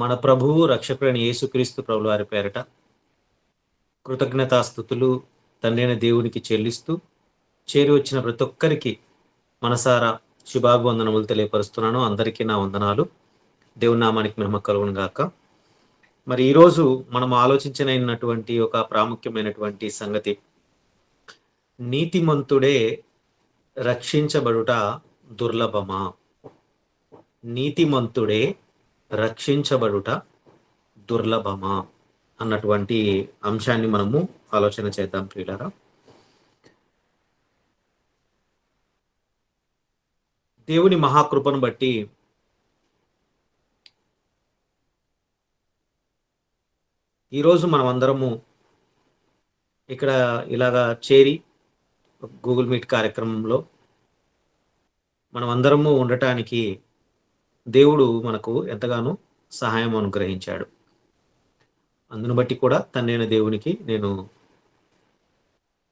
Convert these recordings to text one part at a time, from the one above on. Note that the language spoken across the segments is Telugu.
మన ప్రభువు రక్షకుడైన యేసుక్రీస్తు ప్రభుల వారి పేరట కృతజ్ఞతాస్థుతులు తండ్రైన దేవునికి చెల్లిస్తూ చేరి వచ్చిన ప్రతి ఒక్కరికి మనసారా శుభాభివందనములు తెలియపరుస్తున్నాను. అందరికీ నా వందనాలు. దేవుని నామానికి మహిమ కలుగును గాక. మరి ఈరోజు మనం ఆలోచించనైనటువంటి ఒక ప్రాముఖ్యమైనటువంటి సంగతి, నీతిమంతుడే రక్షించబడుట దుర్లభమా? నీతిమంతుడే రక్షించబడుట దుర్లభమా అన్నటువంటి అంశాన్ని మనము ఆలోచన చేద్దాం ప్రియులారా. దేవుని మహాకృపను బట్టి ఈరోజు మనం అందరము ఇక్కడ ఇలాగా చేరి గూగుల్ మీట్ కార్యక్రమంలో మనం అందరము ఉండటానికి దేవుడు మనకు ఎంతగానో సహాయం అనుగ్రహించాడు. అందును బట్టి కూడా తండ్రైన దేవునికి నేను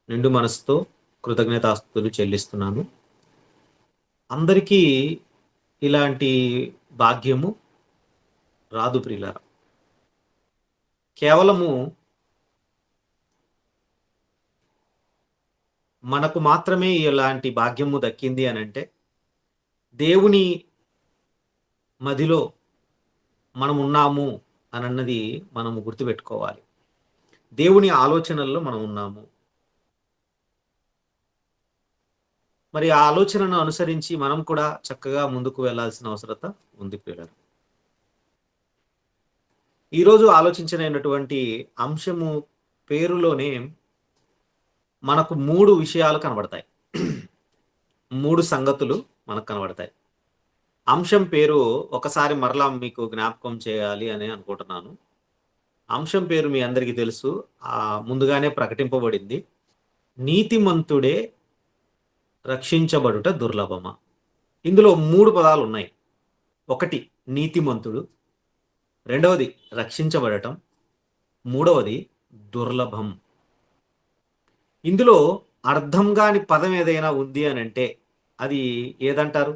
నిండు మనసుతో కృతజ్ఞతాస్తుతులు చెల్లిస్తున్నాను. అందరికీ ఇలాంటి భాగ్యము రాదు ప్రియులారా. కేవలము మనకు మాత్రమే ఇలాంటి భాగ్యము దక్కింది అని అంటే, దేవుని మదిలో మనం ఉన్నాము అని అన్నది మనము గుర్తుపెట్టుకోవాలి. దేవుని ఆలోచనల్లో మనం ఉన్నాము. మరి ఆ ఆలోచనను అనుసరించి మనం కూడా చక్కగా ముందుకు వెళ్ళాల్సిన అవసరత ఉంది ప్రియులారా. ఈరోజు ఆలోచించినటువంటి అంశము పేరులోనే మనకు 3 విషయాలు కనబడతాయి. 3 సంగతులు మనకు కనబడతాయి. అంశం పేరు ఒకసారి మరలా మీకు జ్ఞాపకం చేయాలి అని అనుకుంటున్నాను. అంశం పేరు మీ అందరికీ తెలుసు, ముందుగానే ప్రకటింపబడింది. నీతిమంతుడే రక్షించబడుట దుర్లభమా. ఇందులో 3 పదాలు ఉన్నాయి. ఒకటి నీతిమంతుడు, రెండవది రక్షించబడటం, మూడవది దుర్లభం. ఇందులో అర్థం కాని పదం ఏదైనా ఉంది అని అంటే అది ఏదంటారు?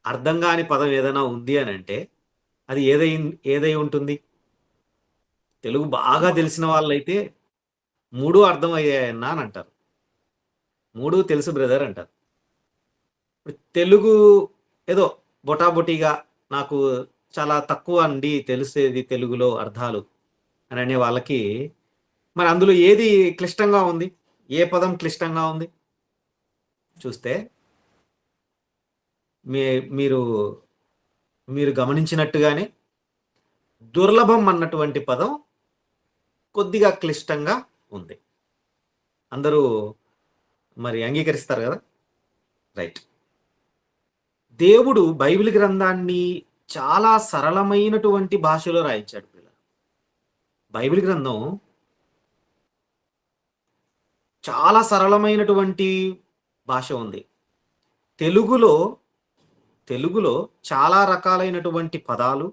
అర్థం కాని పదం ఏదైనా ఉంది అని అంటే అది ఏదై ఉంటుంది? తెలుగు బాగా తెలిసిన వాళ్ళైతే 3 అర్థం అయ్యాయన్నా అని అంటారు. 3 తెలుసు బ్రదర్ అంటారు. తెలుగు ఏదో బొటాబొటిగా నాకు చాలా తక్కువ అండి తెలిసేది తెలుగులో అర్థాలు అని అనే వాళ్ళకి మరి అందులో ఏది క్లిష్టంగా ఉంది? ఏ పదం క్లిష్టంగా ఉంది చూస్తే మీరు మీరు గమనించినట్టుగానే దుర్లభం అన్నటువంటి పదం కొద్దిగా క్లిష్టంగా ఉంది. అందరూ మరి అంగీకరిస్తారు కదా, రైట్. దేవుడు బైబిల్ గ్రంథాన్ని చాలా సరళమైనటువంటి భాషలో రాయించాడు. బైబిల్ గ్రంథం చాలా సరళమైనటువంటి భాష ఉంది. తెలుగులో చాలా రకాలైనటువంటి పదాలు,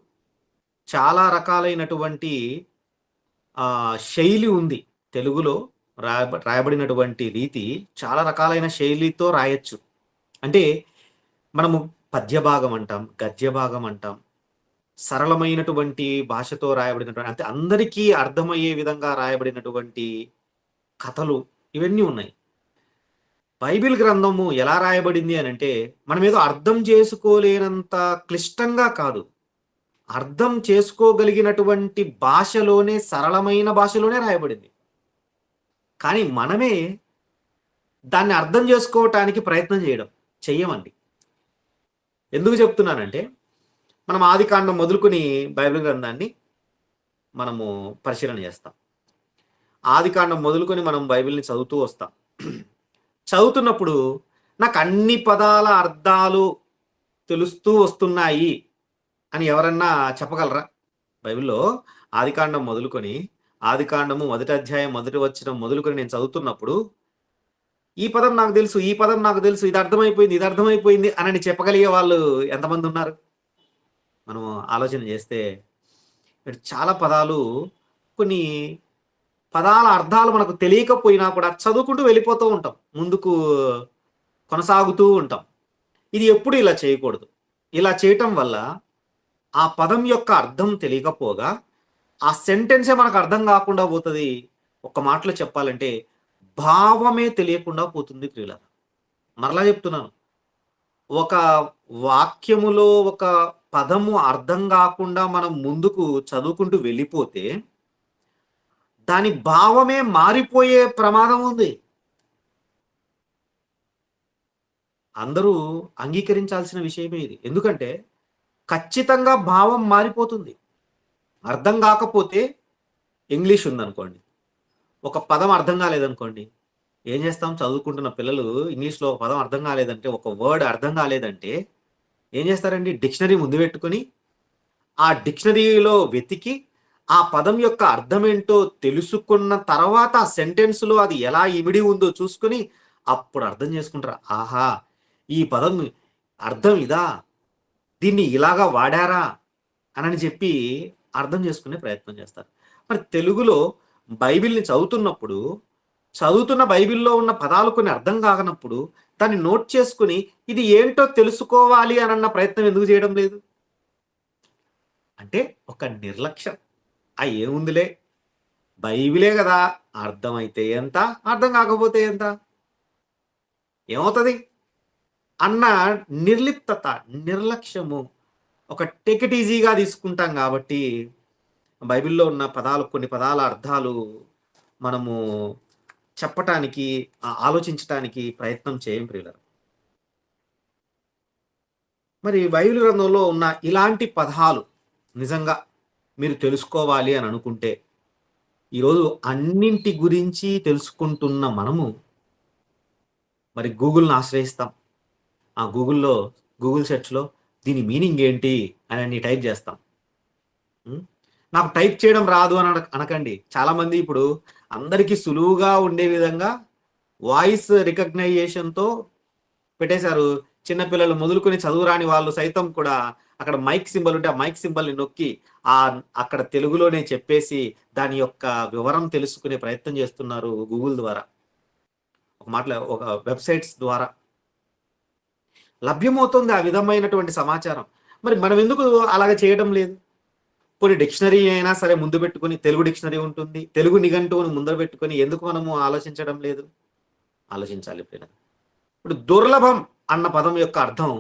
చాలా రకాలైనటువంటి శైలి ఉంది. తెలుగులో రాయబడినటువంటి రీతి చాలా రకాలైన శైలితో రాయొచ్చు. అంటే మనము పద్య భాగం అంటాం, గద్య భాగం అంటాం, సరళమైనటువంటి భాషతో రాయబడినటువంటి, అంటే అందరికీ అర్థమయ్యే విధంగా రాయబడినటువంటి కథలు ఇవన్నీ ఉన్నాయి. బైబిల్ గ్రంథము ఎలా రాయబడింది అని అంటే మనం ఏదో అర్థం చేసుకోలేనంత క్లిష్టంగా కాదు, అర్థం చేసుకోగలిగినటువంటి భాషలోనే, సరళమైన భాషలోనే రాయబడింది. కానీ మనమే దాన్ని అర్థం చేసుకోవటానికి ప్రయత్నం చెయ్యమండి. ఎందుకు చెప్తున్నానంటే, మనం ఆదికాండం మొదలుకొని బైబిల్ గ్రంథాన్ని మనము పరిశీలన చేస్తాం. ఆదికాండం మొదలుకొని మనం బైబిల్ని చదువుతూ వస్తాం. చదువుతున్నప్పుడు నాకు అన్ని పదాల అర్థాలు తెలుస్తూ వస్తున్నాయి అని ఎవరన్నా చెప్పగలరా? బైబిల్లో ఆదికాండం మొదలుకొని, ఆదికాండము 1వ అధ్యాయం 1వ వచనం మొదలుకొని నేను చదువుతున్నప్పుడు ఈ పదం నాకు తెలుసు, ఈ పదం నాకు తెలుసు, ఇది అర్థమైపోయింది అని చెప్పగలిగే వాళ్ళు ఎంతమంది ఉన్నారు? మనం ఆలోచన చేస్తే చాలా పదాలు, కొన్ని పదాల అర్థాలు మనకు తెలియకపోయినా కూడా చదువుకుంటూ వెళ్ళిపోతూ ఉంటాం, ముందుకు కొనసాగుతూ ఉంటాం. ఇది ఎప్పుడు ఇలా చేయకూడదు. ఇలా చేయటం వల్ల ఆ పదం యొక్క అర్థం తెలియకపోగా ఆ సెంటెన్సే మనకు అర్థం కాకుండా పోతుంది. ఒక మాటలో చెప్పాలంటే భావమే తెలియకుండా పోతుంది ప్రియులారా. మరలా చెప్తున్నాను. ఒక వాక్యములో ఒక పదము అర్థం కాకుండా మనం ముందుకు చదువుకుంటూ వెళ్ళిపోతే దాని భావమే మారిపోయే ప్రమాదం ఉంది. అందరూ అంగీకరించాల్సిన విషయమే ఇది. ఎందుకంటే ఖచ్చితంగా భావం మారిపోతుంది. అర్థం కాకపోతే ఇంగ్లీష్ ఉందనుకోండి. ఒక పదం అర్థం కాలేదనుకోండి. ఏం చేస్తాం? చదువుకుంటున్న పిల్లలు ఇంగ్లీష్‌లో ఒక పదం అర్థం కాలేదంటే, ఒక వర్డ్ అర్థం కాలేదంటే ఏం చేస్తారండి? డిక్షనరీ ముందు పెట్టుకొని, ఆ డిక్షనరీలో వెతికి, ఆ పదం యొక్క అర్థమేంటో తెలుసుకున్న తర్వాత ఆ సెంటెన్స్‌లో అది ఎలా ఇమిడి ఉందో చూసుకొని, అప్పుడు అర్థం చేసుకుంటారు. ఆహా! ఈ పదం అర్థం ఇదా? దీన్ని ఇలాగా వాడారా? అనని చెప్పి అర్థం చేసుకునే ప్రయత్నం చేస్తారు. మరి తెలుగులో బైబిల్‌ని చదువుతున్నప్పుడు, చదువుతున్న బైబిల్‌లో ఉన్న పదాలు కొన్ని అర్థం కానప్పుడు, దాన్ని నోట్ చేసుకొని, ఇది ఏంటో తెలుసుకోవాలి అనన్న ప్రయత్నం ఎందుకు చేయడం లేదు? అంటే ఒక నిర్లక్ష్యం. ఏముందిలే బైబిలే గదా! అర్థమైతే ఎంత? అర్థం కాకపోతే ఎంత? ఏమవుతది? అన్న నిర్లిప్తత, నిర్లక్ష్యము, ఒక టేక్ ఇట్ ఈజీగా తీసుకుంటాం గాబట్టి, బైబిల్‌లో ఉన్న పదాలు కొన్ని పదాల అర్థాలు మనము చెప్పటానికి, ఆలోచించటానికి ప్రయత్నం చేయం ప్రియులారా. మరి బైబిల్ గ్రంథంలో ఉన్న ఇలాంటి పదాలు నిజంగా మీరు తెలుసుకోవాలి అని అనుకుంటే, ఈరోజు అన్నింటి గురించి తెలుసుకుంటున్న మనము మరి గూగుల్‌ని ఆశ్రయిస్తాం. ఆ గూగుల్ సెర్చ్‌లో దీని మీనింగ్ ఏంటి అని టైప్ చేస్తాం. హ్మ్. నాకు టైప్ చేయడం రాదు అని అనకండి. చాలామంది ఇప్పుడు అందరికి సులువుగా ఉండే విధంగా వాయిస్ రికగ్నైజేషన్‌తో పెట్టేశారు. చిన్న పిల్లలు మొదలుకొని చదువురాని వాళ్ళు సైతం కూడా అక్కడ మైక్ సింబల్ ఉంటే ఆ మైక్ సింబల్‌ని నొక్కి అక్కడ తెలుగులోనే చెప్పేసి దాని యొక్క వివరం తెలుసుకునే ప్రయత్నం చేస్తున్నారు గూగుల్ ద్వారా. ఒక మాటలో ఒక వెబ్‌సైట్స్ ద్వారా. లభ్యమవుతుంది ఆ విధమైనటువంటి సమాచారం. మరి మనం ఎందుకు అలాగ చేయడం లేదు? పోనీ డిక్షనరీ అయినా సరే ముందు పెట్టుకొని తెలుగు డిక్షనరీ ఉంటుంది. తెలుగు నిఘంటువుని ముందర పెట్టుకొని ఎందుకు మనము ఆలోచించడం లేదు? ఆలోచించాలి ఎప్పుడైనా. ఇప్పుడు దుర్లభం అన్న పదం యొక్క అర్థం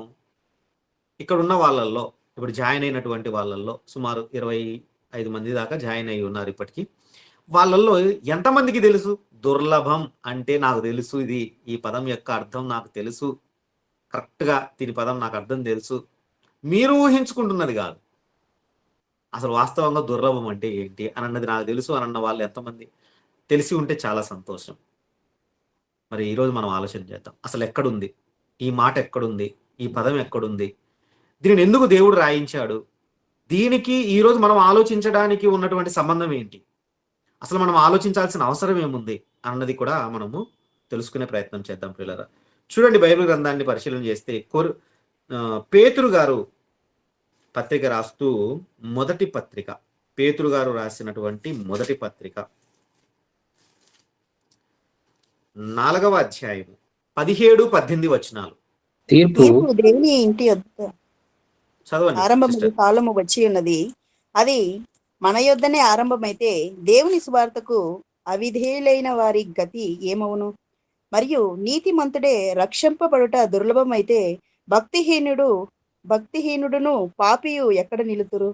ఇక్కడున్న వాళ్ళల్లో ఇప్పుడు జాయిన్ అయినటువంటి వాళ్ళల్లో సుమారు 25 మంది దాకా జాయిన్ అయ్యి ఉన్నారు ఇప్పటికి. వాళ్ళల్లో ఎంతమందికి తెలుసు? దుర్లభం అంటే నాకు తెలుసు ఇది. ఈ పదం యొక్క అర్థం నాకు తెలుసు. కరెక్ట్‌గా దీని పదం నాకు అర్థం తెలుసు. మీరు ఊహించుకుంటున్నది గాదు. అసలు వాస్తవంగా దుర్లభం అంటే ఏంటి? అనన్నది నాకు తెలుసు అనన్న వాళ్ళు ఎంతమంది? తెలిసి ఉంటే చాలా సంతోషం. మరి ఈరోజు మనం ఆలోచన చేద్దాం. అసలెక్కడుంది? ఈ మాట ఎక్కడుంది? ఈ పదం ఎక్కడుంది? దీనిని ఎందుకు దేవుడు రాయించాడు? దీనికి ఈరోజు మనం ఆలోచించడానికి ఉన్నటువంటి సంబంధం ఏంటి? అసలు మనం ఆలోచించాల్సిన అవసరం ఏముంది? అన్నది కూడా మనము తెలుసుకునే ప్రయత్నం చేద్దాం ప్రియులారా. చూడండి బైబిల్ గ్రంథాన్ని పరిశీలన చేస్తే పేతురు గారు పత్రిక రాస్తూ మొదటి పత్రిక. పేతురు గారు రాసినటువంటి మొదటి పత్రిక. 4వ అధ్యాయము 17, 18 వచనాలు. తీర్పు దేవుని ఇంటి యొద్ద చదవండి ఆరంభము సిస్టర్. కాలము వచ్చి ఉన్నది. అది మన యొద్దనే ఆరంభమైతే దేవుని సువార్తకు అవిధేయులైన వారి గతి ఏమవును? మరియు నీతిమంతుడే రక్షింపబడుట దుర్లభమైతే భక్తిహీనుడును పాపియు ఎక్కడ నిలుతురు?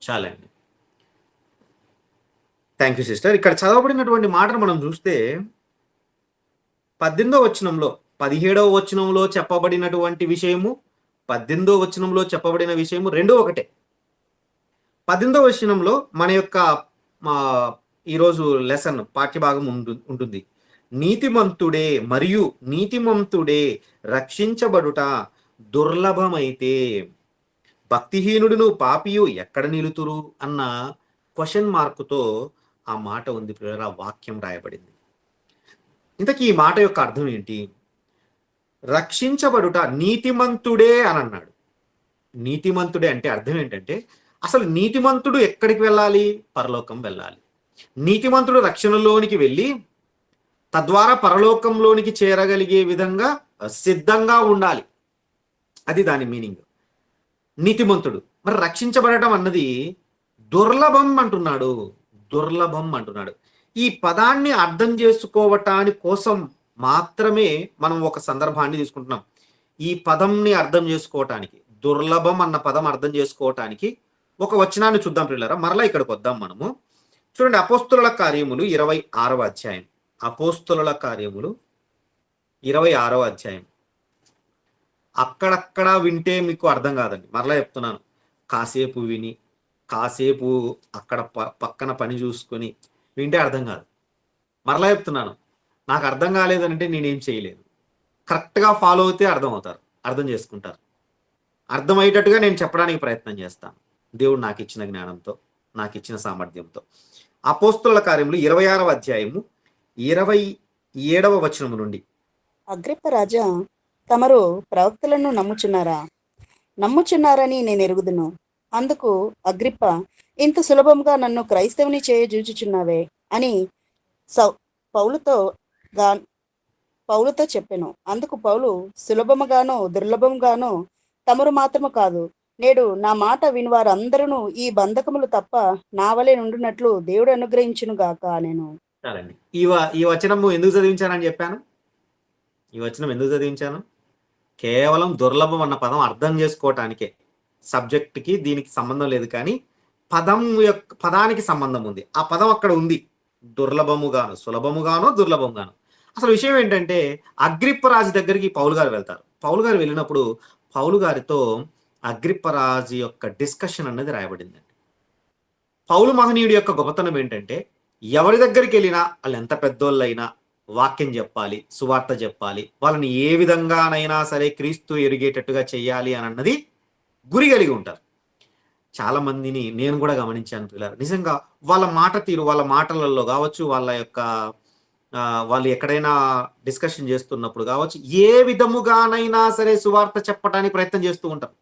చాలండి. Thank you sister. ఇక్కడ చదవబడినటువంటి మాటను మనం చూస్తే 18వ వచనంలో, 17వ వచనంలో చెప్పబడినటువంటి విషయము, 18వ వచనంలో చెప్పబడిన విషయము 2 ఒకటే. 18వ వచనంలో మన యొక్క ఈరోజు లెసన్ పాఠ్యభాగం ఉంటుంది. నీతిమంతుడే రక్షించబడుట దుర్లభమైతే భక్తిహీనుడును పాపియు ఎక్కడ నిలుతురు అన్న క్వెషన్ మార్క్‌తో ఆ మాట ఉంది ప్రియులారా. వాక్యం రాయబడింది. ఇంతకీ ఈ మాట యొక్క అర్థం ఏంటి? రక్షించబడుట నీతిమంతుడే అని అన్నాడు. నీతిమంతుడే అంటే అర్థం ఏంటంటే అసలు నీతిమంతుడు ఎక్కడికి వెళ్ళాలి? పరలోకం వెళ్ళాలి. నీతిమంతుడు రక్షణలోనికి వెళ్ళి తద్వారా పరలోకంలోనికి చేరగలిగే విధంగా సిద్ధంగా ఉండాలి. అది దాని మీనింగ్. నీతిమంతుడు. మరి రక్షించబడటం అన్నది దుర్లభం అంటున్నాడు. దుర్లభం అంటున్నాడు. ఈ పదాన్ని అర్థం చేసుకోవటాని కోసం మాత్రమే మనం ఒక సందర్భాన్ని తీసుకుంటున్నాం. ఈ పదంని అర్థం చేసుకోవటానికి, దుర్లభం అన్న పదం అర్థం చేసుకోవటానికి ఒక వచనాన్ని చూద్దాం పిల్లరా. మరలా ఇక్కడికి వద్దాం మనము. చూడండి, అపోస్తుల కార్యములు 26వ అధ్యాయం. అపోస్తుల కార్యములు 26వ అధ్యాయం. అక్కడక్కడ వింటే మీకు అర్థం కాదండి. మరలా చెప్తున్నాను, కాసేపు విని కాసేపు అక్కడ పక్కన పని చూసుకొని వింటే అర్థం కాదు. మరలా చెప్తున్నాను, నాకు అర్థం కాలేదనంటే నేనేం చేయలేదు. కరెక్ట్గా ఫాలో అవుతే అర్థం అవుతారు, అర్థం చేసుకుంటారు. అర్థమయ్యేటట్టుగా నేను చెప్పడానికి ప్రయత్నం చేస్తాను, దేవుడు నాకు ఇచ్చిన జ్ఞానంతో, నాకు ఇచ్చిన సామర్థ్యంతో. అపోస్తుల కార్యములు 26వ అధ్యాయము 27వ వచనము నుండి. అగ్రిప్ప రాజా, తమరు ప్రవక్తలను నమ్ముచున్నారని నేను ఎరుగుదును. అందుకు అగ్రిప్ప, ఇంత సులభంగా నన్ను క్రైస్తవుని జూచుచున్నావే అని పౌలుతో చెప్పెను. అందుకు పౌలు, సులభముగానో దుర్లభముగానో తమరు మాత్రము కాదు, నేడు నా మాట వినివారు అందరూ ఈ బంధకములు తప్ప నా వలె నుండినట్లు దేవుడు అనుగ్రహించును గాక నేను. చాలండి. ఈ వచనము ఎందుకు చదివించానని చెప్పాను? ఈ వచనం ఎందుకు చదివించాను? కేవలం దుర్లభం అన్న పదం అర్థం చేసుకోవటానికే. సబ్జెక్ట్కి దీనికి సంబంధం లేదు, కానీ పదానికి సంబంధం ఉంది. ఆ పదం అక్కడ ఉంది, దుర్లభముగాను, సులభముగాను, దుర్లభముగాను. అసలు విషయం ఏంటంటే, అగ్రిప్ప రాజు దగ్గరికి పౌలు గారు వెళ్తారు. పౌలు గారు వెళ్ళినప్పుడు పౌలు గారితో అగ్రిప్ప రాజు యొక్క డిస్కషన్ అన్నది రాయబడిందండి. పౌలు మహనీయుడి యొక్క గొప్పతనం ఏంటంటే, ఎవరి దగ్గరికి వెళ్ళినా వాళ్ళు ఎంత పెద్దోళ్ళైనా వాక్యం చెప్పాలి, సువార్త చెప్పాలి, వాళ్ళని ఏ విధంగానైనా సరే క్రీస్తు ఎరిగేటట్టుగా చెయ్యాలి అని అన్నది గురి కలిగి ఉంటారు. చాలా మందిని నేను కూడా గమనించాను పిల్లలు. నిజంగా వాళ్ళ మాట తీరు, వాళ్ళ మాటలలో కావచ్చు, వాళ్ళ యొక్క వాళ్ళు ఎక్కడైనా డిస్కషన్ చేస్తున్నప్పుడు కావచ్చు, ఏ విధముగానైనా సరే సువార్త చెప్పడానికి ప్రయత్నం చేస్తూ ఉంటారు.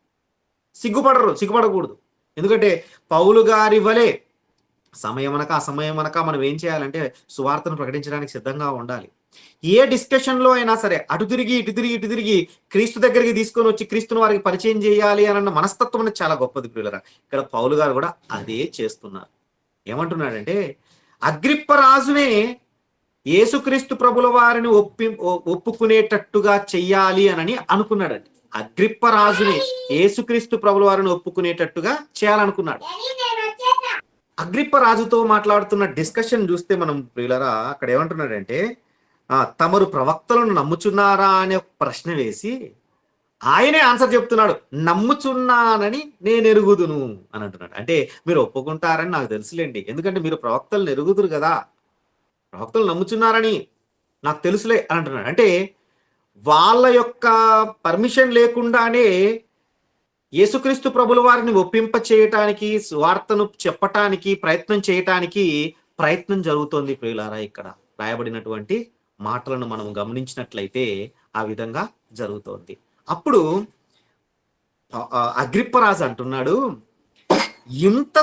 సిగ్గుపడకూడదు. ఎందుకంటే పౌలు గారి వలె సమయమనక అసమయమనక మనం ఏం చేయాలంటే సువార్తను ప్రకటించడానికి సిద్ధంగా ఉండాలి. ఏ డిస్కషన్లో అయినా సరే అటు తిరిగి ఇటు తిరిగి క్రీస్తు దగ్గరికి తీసుకొని వచ్చి క్రీస్తుని వారికి పరిచయం చేయాలి అన్న మనస్తత్వం అనేది చాలా గొప్పది ప్రియులరా. ఇక్కడ పౌలు గారు కూడా అదే చేస్తున్నారు. ఏమంటున్నాడంటే, అగ్రిప్ప రాజునే యేసుక్రీస్తు ప్రభుల వారిని ఒప్పుకునేటట్టుగా చెయ్యాలి అని అనుకున్నాడండి. అగ్రిప్ప రాజుని యేసుక్రీస్తు ప్రభుల వారిని ఒప్పుకునేటట్టుగా చేయాలనుకున్నాడు. అగ్రిప్ప రాజుతో మాట్లాడుతున్న డిస్కషన్ చూస్తే మనం ప్రియులరా, అక్కడ ఏమంటున్నాడంటే, తమరు ప్రవక్తలను నమ్ముచున్నారా అనే ప్రశ్న వేసి ఆయనే ఆన్సర్ చెప్తున్నాడు. నమ్ముచున్నానని నేను ఎరుగుదును అని అంటున్నాడు. అంటే మీరు ఒప్పుకుంటారని నాకు తెలుసులేండి, ఎందుకంటే మీరు ప్రవక్తలను ఎరుగుదురు కదా, ప్రవక్తలు నమ్ముచున్నారని నాకు తెలుసులే అని అంటున్నాడు. అంటే వాళ్ళ యొక్క పర్మిషన్ లేకుండానే యేసుక్రీస్తు ప్రభుల వారిని ఒప్పింప చేయటానికి, వార్తను చెప్పటానికి ప్రయత్నం జరుగుతోంది ప్రియులారా. ఇక్కడ రాయబడినటువంటి మాటలను మనం గమనించినట్లయితే ఆ విధంగా జరుగుతోంది. అప్పుడు అగ్రిప్ప రాజు అంటున్నాడు, ఇంత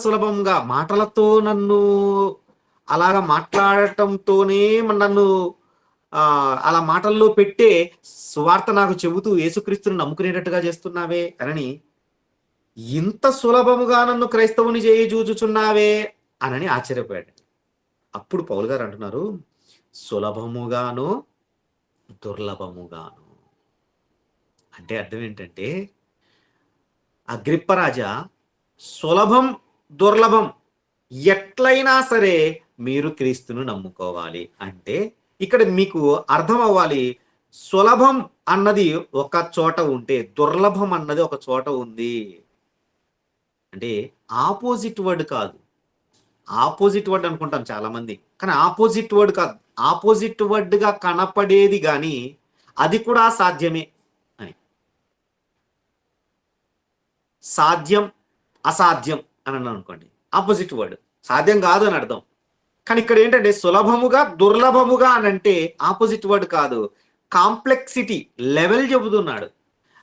సులభంగా మాటలతో నన్ను అలాగా మాట్లాడటంతోనే నన్ను అలా మాటల్లో పెట్టే సువార్త నాకు చెబుతూ యేసుక్రీస్తుని నమ్ముకునేటట్టుగా చేస్తున్నావే అని, ఇంత సులభముగా నన్ను క్రైస్తవుని జూచుచున్నావే అని ఆశ్చర్యపోయాడు. అప్పుడు పౌలు గారు అంటున్నారు, సులభముగాను దుర్లభముగాను. అంటే అర్థం ఏంటంటే, అగ్రిప్ప రాజా, సులభం దుర్లభం ఎట్లయినా సరే మీరు క్రీస్తును నమ్ముకోవాలి. అంటే ఇక్కడ మీకు అర్థం అవ్వాలి, సులభం అన్నది ఒక చోట ఉంటే దుర్లభం అన్నది ఒక చోట ఉంది. అంటే ఆపోజిట్ వర్డ్ కాదు. ఆపోజిట్ వర్డ్ అనుకుంటాం చాలా మంది, కానీ ఆపోజిట్ వర్డ్ కాదు. ఆపోజిట్ వర్డ్గా కనపడేది కానీ అది కూడా సాధ్యమే అని. సాధ్యం అసాధ్యం అని అనుకోండి, ఆపోజిట్ వర్డ్. సాధ్యం కాదు అని అర్థం. కానీ ఇక్కడ ఏంటంటే సులభముగా దుర్లభముగా అని అంటే ఆపోజిట్ వర్డ్ కాదు, కాంప్లెక్సిటీ లెవెల్ చెబుతున్నాడు.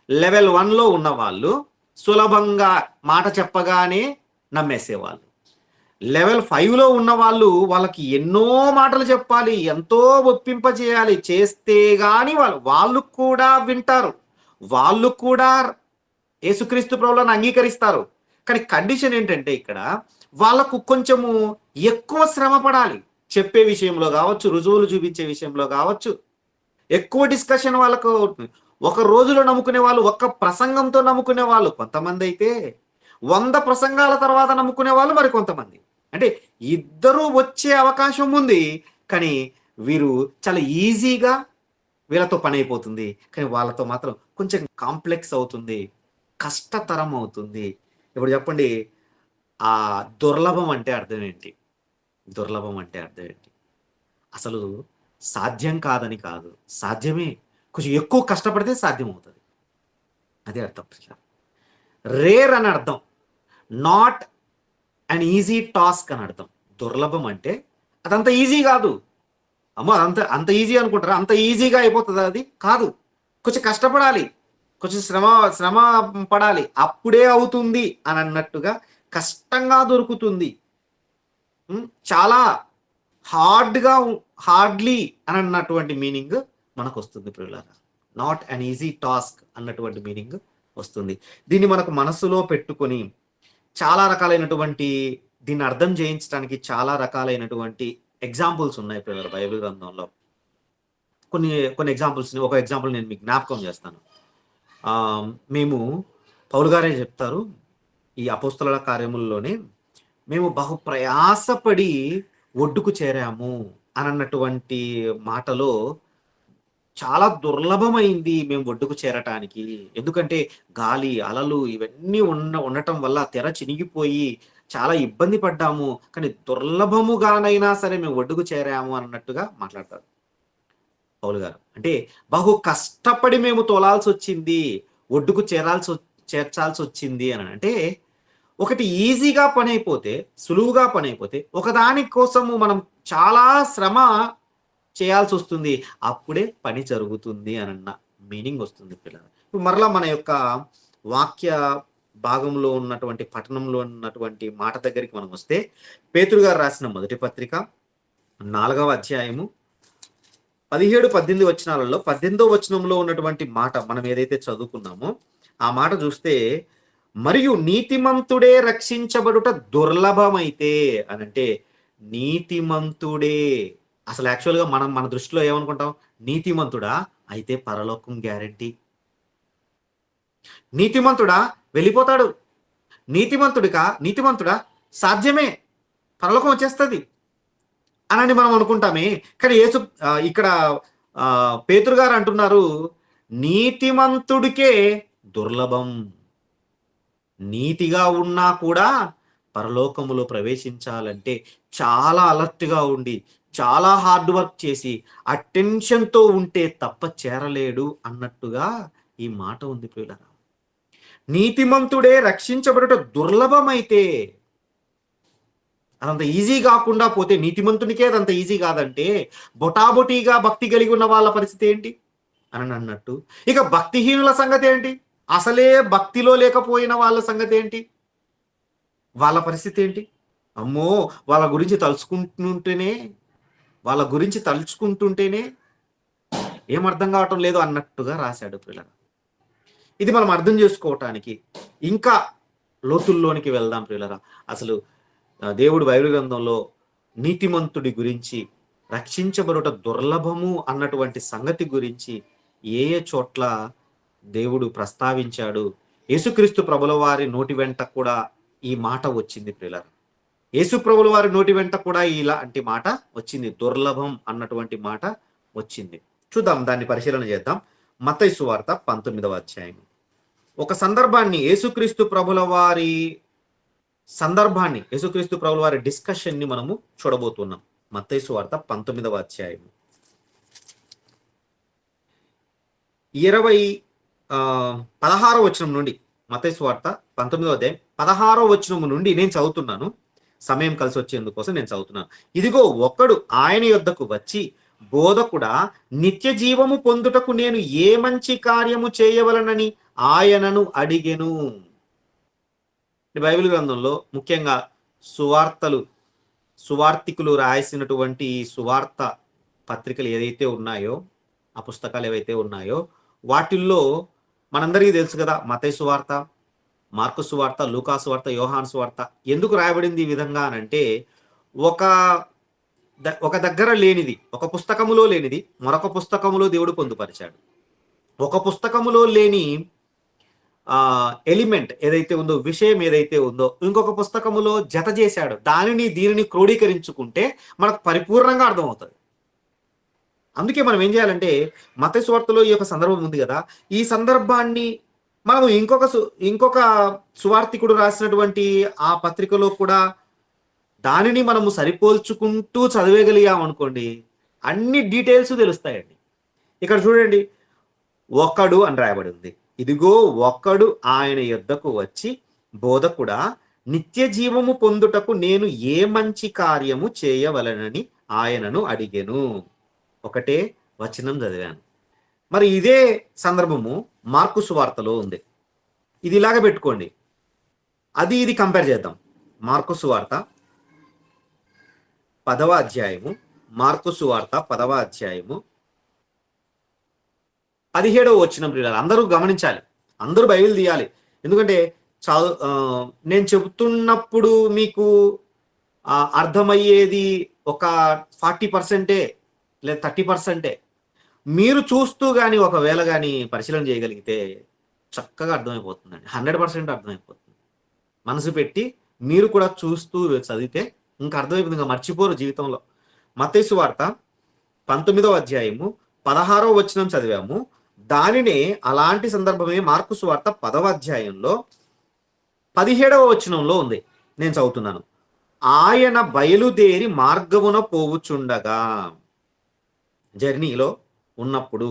లెవెల్ 1లో ఉన్న వాళ్ళు సులభంగా మాట చెప్పగానే నమ్మేసేవాళ్ళు. లెవెల్ 5లో ఉన్న వాళ్ళకి ఎన్నో మాటలు చెప్పాలి, ఎంతో ఒప్పింప చేయాలి, చేస్తే గాని వాళ్ళు కూడా వింటారు, వాళ్ళు కూడా యేసుక్రీస్తు ప్రభువులను అంగీకరిస్తారు. కానీ కండిషన్ ఏంటంటే ఇక్కడ వాళ్ళకు కొంచెము ఎక్కువ శ్రమ పడాలి. చెప్పే విషయంలో కావచ్చు, రుజువులు చూపించే విషయంలో కావచ్చు, ఎక్కువ డిస్కషన్ వాళ్ళకు అవుతుంది. ఒక రోజులో నమ్ముకునే వాళ్ళు, ఒక్క ప్రసంగంతో నమ్ముకునే వాళ్ళు కొంతమంది అయితే, 100 ప్రసంగాల తర్వాత నమ్ముకునే వాళ్ళు మరి కొంతమంది. అంటే ఇద్దరూ వచ్చే అవకాశం ఉంది. కానీ వీరు చాలా ఈజీగా వీళ్ళతో పని అయిపోతుంది. కానీ వాళ్ళతో మాత్రం కొంచెం కాంప్లెక్స్ అవుతుంది. కష్టతరం అవుతుంది. ఇప్పుడు చెప్పండి, దుర్లభం అంటే అర్థం ఏంటి? దుర్లభం అంటే అర్థం ఏంటి? అసలు సాధ్యం కాదని కాదు. సాధ్యమే. కొంచెం ఎక్కువ కష్టపడితే సాధ్యమవుతది. అదే అర్థం. రేర్ అని అర్థం. నాట్ అన్ ఈజీ టాస్క్ అని అర్థం. దుర్లభం అంటే అదంత ఈజీ కాదు. అమ్మో! అంత ఈజీ అనుకుంటారా? అంత ఈజీగా అయిపోతదా అది? కాదు. కొంచెం కష్టపడాలి. కొంచెం శ్రమ పడాలి. అప్పుడే అవుతుంది అని అన్నట్టుగా కష్టంగా దొరుకుతుంది. చాలా హార్డ్లీ అని అన్నటువంటి మీనింగ్ మనకొస్తుంది ప్రియులారా. నాట్ అన్ ఈజీ టాస్క్ అన్నటువంటి మీనింగ్ వస్తుంది. దీన్ని మనకు మనస్సులో పెట్టుకొని చాలా రకాలైనటువంటి దీన్ని అర్థం చేయించడానికి చాలా రకాలైనటువంటి ఎగ్జాంపుల్స్ ఉన్నాయి ప్రియులారా బైబిల్ గ్రంథంలో. కొన్ని ఎగ్జాంపుల్స్‌ని ఒక ఎగ్జాంపుల్ నేను మీకు జ్ఞాపకం చేస్తాను. మేము పౌలు గారే చెప్తారు ఈ అపోస్తలుల కార్యముల్లోనే, మేము బహు ప్రయాసపడి ఒడ్డుకు చేరాము అనన్నటువంటి మాటలో చాలా దుర్లభమైంది మేము ఒడ్డుకు చేరటానికి. ఎందుకంటే గాలి, అలలు ఇవన్నీ ఉండటం వల్ల తెర చినిగిపోయి చాలా ఇబ్బంది పడ్డాము. కానీ దుర్లభముగానైనా సరే మేము ఒడ్డుకు చేరాము అన్నట్టుగా మాట్లాడతారు పౌలు గారు. అంటే బహు కష్టపడి మేము తోలాల్సొచ్చింది, ఒడ్డుకు చేర్చాల్సొచ్చింది అని. అంటే ఒకటి ఈజీగా పనైపోతే, సులువుగా పనైపోతే, ఒకదాని కోసము మనం చాలా శ్రమ చేయాల్సొస్తుంది. అప్పుడే పని జరుగుతుంది అనన్న మీనింగ్ వస్తుంది పిల్లలు. ఇప్పుడు మరలా మన యొక్క వాక్య భాగంలో ఉన్నటువంటి పఠనంలో ఉన్నటువంటి మాట దగ్గరికి మనం వస్తే, పేతురు గారు రాసిన మొదటి పత్రిక 4వ అధ్యాయము 17, 18 వచనాలలో 18వ వచనంలో ఉన్నటువంటి మాట మనం ఏదైతే చదువుకున్నామో ఆ మాట చూస్తే, మరియు నీతిమంతుడే రక్షించబడుట దుర్లభమైతే అనంటే, నీతిమంతుడే అసలు యాక్చువల్‌గా మనం మన దృష్టిలో ఏమనుకుంటాం? నీతిమంతుడా? అయితే పరలోకం గ్యారంటీ. నీతిమంతుడా? వెళ్ళిపోతాడు. నీతిమంతుడా? సాధ్యమే. పరలోకం వచ్చేస్తది అనని మనం అనుకుంటామే. కానీ ఇక్కడ పేతురు గారు అంటున్నారు, నీతిమంతుడికే దుర్లభం. నీతిగా ఉన్నా కూడా పరలోకములో ప్రవేశించాలంటే చాలా అలర్ట్‌గా ఉండి, చాలా హార్డ్ వర్క్ చేసి, అటెన్షన్‌తో ఉంటే తప్ప చేరలేడు అన్నట్టుగా ఈ మాట ఉంది ప్రియులారా. నీతిమంతుడే రక్షించబడుట దుర్లభమైతే, అదంత ఈజీ కాకుండా పోతే, నీతిమంతునికే అదంత ఈజీ కాదంటే బొటాబొటీగా భక్తి కలిగి ఉన్న వాళ్ళ పరిస్థితి ఏంటి అని అన్నట్టు. ఇక భక్తిహీనుల సంగతి ఏంటి? అసలే భక్తిలో లేకపోయిన వాళ్ళ సంగతి ఏంటి? వాళ్ళ పరిస్థితి ఏంటి? అమ్మో! వాళ్ళ గురించి తలుచుకుంటుంటేనే ఏం అర్థం కావటం లేదు అన్నట్టుగా రాశాడు పిల్లలు. ఇది మనం అర్థం చేసుకోవటానికి ఇంకా లోతుల్లోనికి వెళ్దాం ప్రియులరా. అసలు దేవుడు బైబిల్ గ్రంథంలో నీతిమంతుడి గురించి, రక్షించబడుట దుర్లభము అన్నటువంటి సంగతి గురించి ఏ చోట్ల దేవుడు ప్రస్తావించాడు. యేసుక్రీస్తు ప్రభుల వారి నోటి వెంట కూడా ఈ మాట వచ్చింది ప్రియులారా. యేసు ప్రభుల వారి నోటి వెంట కూడా ఇలాంటి మాట వచ్చింది. దుర్లభం అన్నటువంటి మాట వచ్చింది. చూద్దాం, దాన్ని పరిశీలన చేద్దాం. మత్తయి సువార్త 19వ అధ్యాయం. ఒక సందర్భాన్ని, యేసుక్రీస్తు ప్రభుల వారి డిస్కషన్ ని మనము చూడబోతున్నాం. మత్తయి సువార్త 19వ అధ్యాయం 16వ వచనం నుండి, మత్తయి సువార్త 19వ అధ్యాయం 16వ వచనం నుండి నేను చదువుతున్నాను. సమయం కలిసి వచ్చేందుకోసం నేను చదువుతున్నాను. ఇదిగో ఒకడు ఆయన యొద్దకు వచ్చి, బోధకుడా, నిత్య జీవము పొందుటకు నేను ఏ మంచి కార్యము చేయవలనని ఆయనను అడిగెను. బైబిల్ గ్రంథంలో ముఖ్యంగా సువార్తికులు రాసినటువంటి సువార్త పత్రికలు ఏదైతే ఉన్నాయో, ఆ పుస్తకాలు ఏవైతే ఉన్నాయో, వాటిల్లో మనందరికీ తెలుసు కదా, మత్తయి సువార్త, మార్కు సువార్త, లూకా సువార్త, యోహాను సువార్త ఎందుకు రాయబడింది ఈ విధంగా అనంటే, ఒక ఒక దగ్గర లేనిది, ఒక పుస్తకములో లేనిది మరొక పుస్తకములో దేవుడు పొందుపరిచాడు. ఒక పుస్తకములో లేని ఎలిమెంట్ ఏదైతే ఉందో, విషయం ఏదైతే ఉందో ఇంకొక పుస్తకములో జత చేశాడు. దానిని దీనిని క్రోడీకరించుకుంటే మనకు పరిపూర్ణంగా అర్థమవుతుంది. అందుకే మనం ఏం చేయాలంటే, మత్తయి సువార్తలో ఈ యొక్క సందర్భం ఉంది కదా, ఈ సందర్భాన్ని మనం ఇంకొక సువార్తికుడు రాసినటువంటి ఆ పత్రికలో కూడా దానిని మనము సరిపోల్చుకుంటూ చదివేయగలిగాం అనుకోండి, అన్ని డీటెయిల్స్ తెలుస్తాయండి. ఇక్కడ చూడండి, ఒకడు అని రాయబడి ఉంది. ఇదిగో ఒకడు ఆయన యొద్దకు వచ్చి, బోధకుడా, నిత్య జీవము పొందుటకు నేను ఏ మంచి కార్యము చేయవలనని ఆయనను అడిగెను. ఒకటే వచనం చదివాను. మరి ఇదే సందర్భము మార్కు సువార్తలో ఉంది. ఇది ఇలాగ పెట్టుకోండి, అది ఇది కంపేర్ చేద్దాం. మార్కు సువార్త 10వ అధ్యాయము, మార్కు సువార్త 10వ అధ్యాయము 17వ వచనం. ప్రియులారా, అందరూ గమనించాలి, అందరూ బైబిల్ తీయాలి. ఎందుకంటే నేను చెబుతున్నప్పుడు మీకు అర్థమయ్యేది ఒక 40% లేదా 30%. మీరు చూస్తూ కానీ ఒకవేళ కానీ పరిశీలన చేయగలిగితే చక్కగా అర్థమైపోతుందండి. 100% అర్థమైపోతుంది. మనసు పెట్టి మీరు కూడా చూస్తూ చదివితే ఇంకా అర్థమైపోతుంది, ఇంకా మర్చిపోరు జీవితంలో. మత్తయి సువార్త 19వ అధ్యాయము 16వ వచనం చదివాము. దానినే అలాంటి సందర్భమే మార్కు సువార్త 10వ అధ్యాయంలో 17వ వచనంలో ఉంది. నేను చదువుతున్నాను. ఆయన బయలుదేరి మార్గమున పోవుచుండగా, జర్నీలో ఉన్నప్పుడు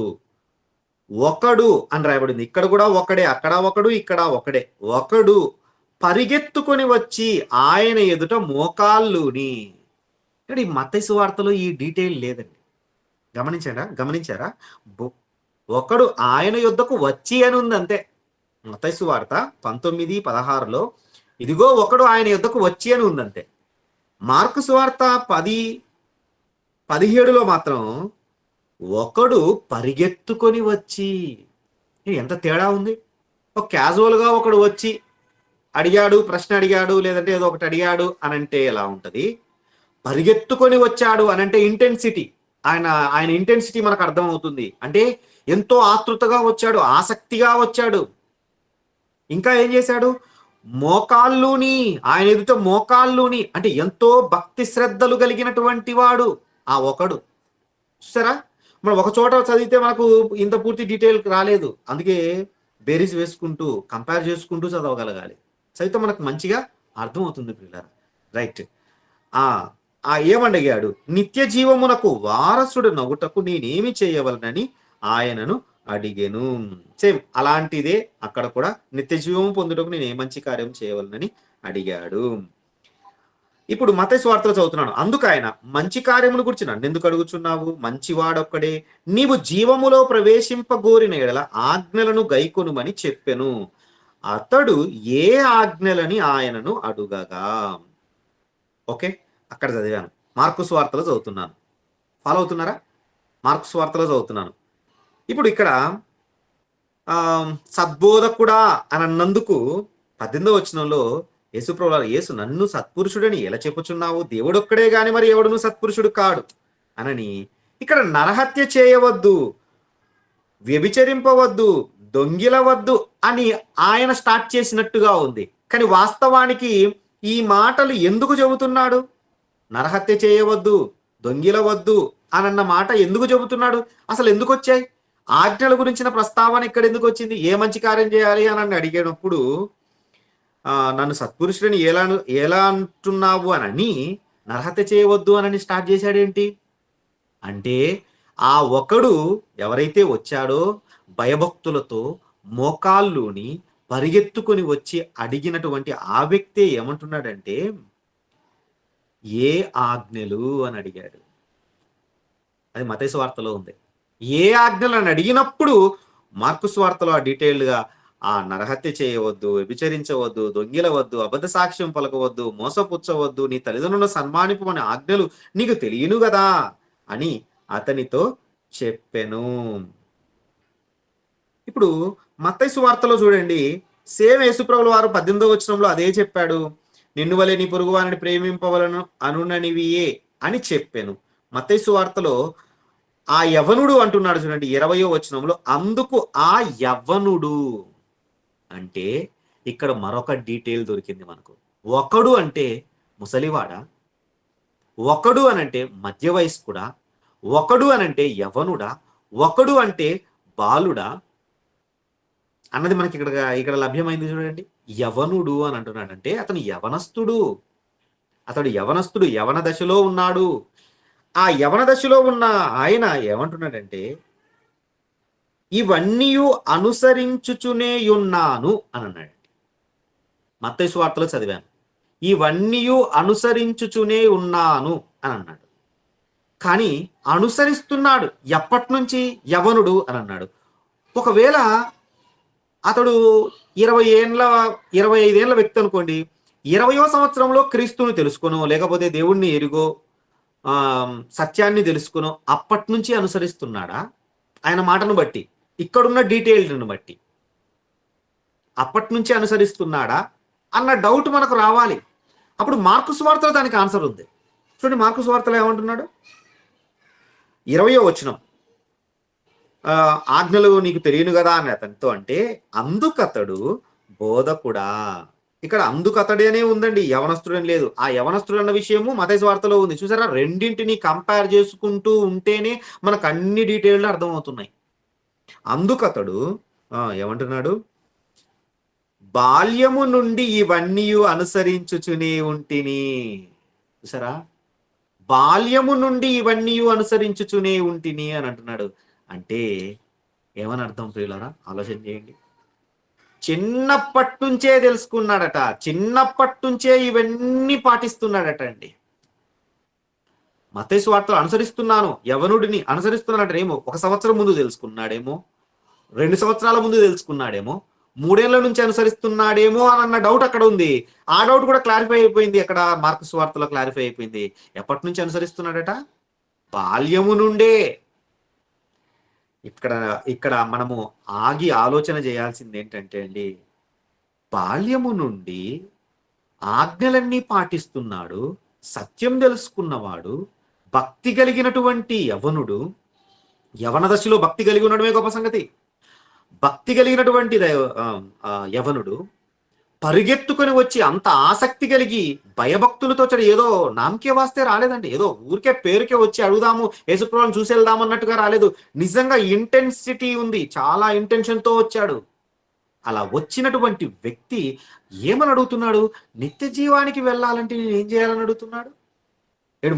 ఒకడు అని రాయబడింది. ఇక్కడ కూడా ఒకడే, అక్కడ ఒకడు, ఇక్కడ ఒకడే. ఒకడు పరిగెత్తుకొని వచ్చి ఆయన ఎదుట మోకాళ్ళుని. ఇక్కడ ఈ మత్తయి సువార్తలో ఈ డీటెయిల్ లేదండి. గమనించారా? ఒకడు ఆయన యొద్దకు వచ్చి అని ఉంది అంతే. మత్తయి సువార్త 19:16లో ఇదిగో ఒకడు ఆయన యొద్దకు వచ్చి అని ఉంది అంతే. మార్కు సువార్త 10:17లో మాత్రం ఒకడు పరిగెత్తుకొని వచ్చి. ఎంత తేడా ఉంది! ఒక క్యాజువల్గా ఒకడు వచ్చి అడిగాడు, ప్రశ్న అడిగాడు, లేదంటే ఏదో ఒకటి అడిగాడు అనంటే ఎలా ఉంటది? పరిగెత్తుకొని వచ్చాడు అనంటే ఇంటెన్సిటీ, ఆయన ఇంటెన్సిటీ మనకు అర్థం అవుతుంది. అంటే ఎంతో ఆతృతగా వచ్చాడు, ఆసక్తిగా వచ్చాడు. ఇంకా ఏం చేశాడు? మోకాళ్ళుని, ఆయన ఎదుట మోకాళ్ళుని, అంటే ఎంతో భక్తి శ్రద్ధలు కలిగినటువంటి వాడు ఆ ఒకడు. చూసారా, మనం ఒక చోట చదివితే మనకు ఇంత పూర్తి డీటెయిల్ రాలేదు. అందుకే బేరీస్ వేసుకుంటూ కంపేర్ చేసుకుంటూ చదవగలగాలి. చదివితే మనకు మంచిగా అర్థమవుతుంది పిల్లరా. రైట్. ఏమడిగాడు? నిత్య జీవమునకు వారసుడు నగుటకు నేనేమి చేయవలనని ఆయనను అడిగెను. సేమ్ అలాంటిదే అక్కడ కూడా, నిత్య జీవము పొందుటకు నేను ఏ మంచి కార్యం చేయవలనని అడిగాడు. ఇప్పుడు మత్తయి సువార్తలో చదువుతున్నాను. అందుకు ఆయన, మంచి కార్యములు గురించి నన్ను ఎందుకు అడుగుచున్నావు? మంచివాడొక్కడే. నీవు జీవములో ప్రవేశింపగోరిన ఎడల ఆజ్ఞలను గైకొనుమని చెప్పెను. అతడు ఏ ఆజ్ఞలని ఆయనను అడుగగా. ఓకే, అక్కడ చదివాను. మార్కు సువార్తలో చదువుతున్నాను. ఫాలో అవుతున్నారా? మార్కు సువార్తలో చదువుతున్నాను. ఇప్పుడు ఇక్కడ సద్బోధకుడా అని అన్నందుకు 18వ వచనంలో యేసుప్రభువారు, యేసు నన్ను సత్పురుషుడని ఎలా చెప్పుచున్నావు? దేవుడొక్కడే గాని మరి ఎవడును సత్పురుషుడు కాడు అనని, ఇక్కడ నరహత్య చేయవద్దు, వ్యభిచరింపవద్దు, దొంగిలవద్దు అని ఆయన స్టార్ట్ చేసినట్టుగా ఉంది. కానీ వాస్తవానికి ఈ మాటలు ఎందుకు చెబుతున్నాడు? నరహత్య చేయవద్దు, దొంగిలవద్దు అన్న మాట ఎందుకు చెబుతున్నాడు? అసలు ఎందుకు వచ్చాయి? ఆజ్ఞల గురించిన ప్రస్తావన ఇక్కడ ఎందుకు వచ్చింది? ఏ మంచి కార్యం చేయాలి అని అడిగినప్పుడు నన్ను సత్పురుషుడిని ఎలా అంటున్నావు అని నరహత్య చేయవద్దు అని స్టార్ట్ చేశాడేంటి అంటే, ఆ ఒకడు ఎవరైతే వచ్చాడో భయభక్తులతో మోకాళ్ళుని పరిగెత్తుకొని వచ్చి అడిగినటువంటి ఆ వ్యక్తే ఏమంటున్నాడంటే, ఏ ఆజ్ఞలు అని అడిగాడు. అది మత్తయి సువార్తలో ఉంది. ఏ ఆజ్ఞలు అని అడిగినప్పుడు మార్కు సువార్తలో ఆ డీటెయిల్డ్గా నరహత్య చేయవద్దు, వ్యభిచరించవద్దు, దొంగిలవద్దు, అబద్ధ సాక్ష్యం పలకవద్దు, మోసపుచ్చవద్దు, నీ తల్లిదండ్రులను సన్మానింపమని ఆజ్ఞలు నీకు తెలియను కదా అని అతనితో చెప్పెను. ఇప్పుడు మత్తయి సువార్తలో చూడండి, సేమ్ యేసుప్రభుల వారు 18వ వచనంలో అదే చెప్పాడు. నిన్ను వలె నీ పొరుగు వారిని ప్రేమింపవలను అనుననివియే అని చెప్పాను. మత్తయి సువార్తలో ఆ యవనుడు అంటున్నాడు చూడండి 20వ వచనంలో, అందుకు ఆ యవ్వనుడు అంటే ఇక్కడ మరొక డీటెయిల్ దొరికింది మనకు. ఒకడు అంటే ముసలివాడా? ఒకడు అనంటే మధ్య వయస్కుడా? ఒకడు అనంటే యవనుడా? ఒకడు అంటే బాలుడా? అన్నది మనకి ఇక్కడ లభ్యమైంది చూడండి. యవనుడు అని అంటున్నాడంటే అతను యవనస్తుడు. అతడు యవనస్తుడు, యవన దశలో ఉన్నాడు. ఆ యవన దశలో ఉన్న ఆయన ఏమంటున్నాడంటే, ఇవన్నీయు అనుసరించుచునే యున్నాను అని అన్నాడు. మత్తయి సువార్తలో చదివాను. ఇవన్నీయు అనుసరించుచునే ఉన్నాను అని అన్నాడు. కానీ అనుసరిస్తున్నాడు ఎప్పటినుంచి? యవనుడు అని అన్నాడు. ఒకవేళ అతడు 25 ఏళ్ల వ్యక్తి అనుకోండి. 20వ సంవత్సరంలో క్రీస్తుని తెలుసుకొనో, లేకపోతే దేవుణ్ణి ఎరుగో, సత్యాన్ని తెలుసుకునో అప్పటి నుంచి అనుసరిస్తున్నాడా? ఆయన మాటను బట్టి, ఇక్కడున్న డీటెయిల్డ్ని బట్టి అప్పటి నుంచి అనుసరిస్తున్నాడా అన్న డౌట్ మనకు రావాలి. అప్పుడు మార్కు సువార్తలో దానికి ఆన్సర్ ఉంది. చూడండి, మార్కు సువార్తలో ఏమంటున్నాడు? 20వ వచనం, ఆజ్ఞలు నీకు తెలియను కదా అని అతనితో అంటే, అందుకతడు బోధకుడా. ఇక్కడ అందుకతడే అనే ఉందండి, యవనస్తుడని లేదు. ఆ యవనస్తుడు అన్న విషయము మత్తయి సువార్తలో ఉంది. చూసారా, రెండింటిని కంపేర్ చేసుకుంటూ ఉంటేనే మనకు అన్ని డీటెయిల్డ్ అర్థమవుతున్నాయి. అందుకతడు ఏమంటున్నాడు? బాల్యము నుండి ఇవన్నీ అనుసరించుచునే ఉంటిని. చూసారా, బాల్యము నుండి ఇవన్నీ అనుసరించుచునే ఉంటిని అని అంటున్నాడు. అంటే ఏమని అర్థం ప్రియులారా? ఆలోచన చేయండి. చిన్నప్పటి నుంచే తెలుసుకున్నాడట, చిన్నప్పటి నుంచే ఇవన్నీ పాటిస్తున్నాడట అండి. మత్తయి సువార్తలో అనుసరిస్తున్నాను, యవనుడిని అనుసరిస్తున్నాడేమో 1 సంవత్సరం ముందు తెలుసుకున్నాడేమో, 2 సంవత్సరాల ముందు తెలుసుకున్నాడేమో, 3 ఏళ్ల నుంచి అనుసరిస్తున్నాడేమో అన్న డౌట్ అక్కడ ఉంది. ఆ డౌట్ కూడా క్లారిఫై అయిపోయింది. అక్కడ మార్కు సువార్తలో క్లారిఫై అయిపోయింది. ఎప్పటి నుంచి అనుసరిస్తున్నాడట? బాల్యము నుండే. ఇక్కడ మనము ఆగి ఆలోచన చేయాల్సింది ఏంటంటే అండి, బాల్యము నుండి ఆజ్ఞలన్నీ పాటిస్తున్నాడు, సత్యం తెలుసుకున్నవాడు, భక్తి కలిగినటువంటి యవనుడు. యవన దశలో భక్తి కలిగి ఉండడమే గొప్ప సంగతి. భక్తి కలిగినటువంటి యవనుడు పరిగెత్తుకొని వచ్చి అంత ఆసక్తి కలిగి భయభక్తులతో ఏదో నామకే వాస్తే రాలేదండి. ఏదో ఊరికే పేరుకే వచ్చి అడుగుదాము, యేసుప్రభువుని చూసి వెళ్దాం అన్నట్టుగా రాలేదు. నిజంగా ఇంటెన్సిటీ ఉంది, చాలా ఇంటెన్షన్తో వచ్చాడు. అలా వచ్చినటువంటి వ్యక్తి ఏమని అడుగుతున్నాడు? నిత్య జీవానికి వెళ్ళాలంటే నేను ఏం చేయాలని అడుగుతున్నాడు.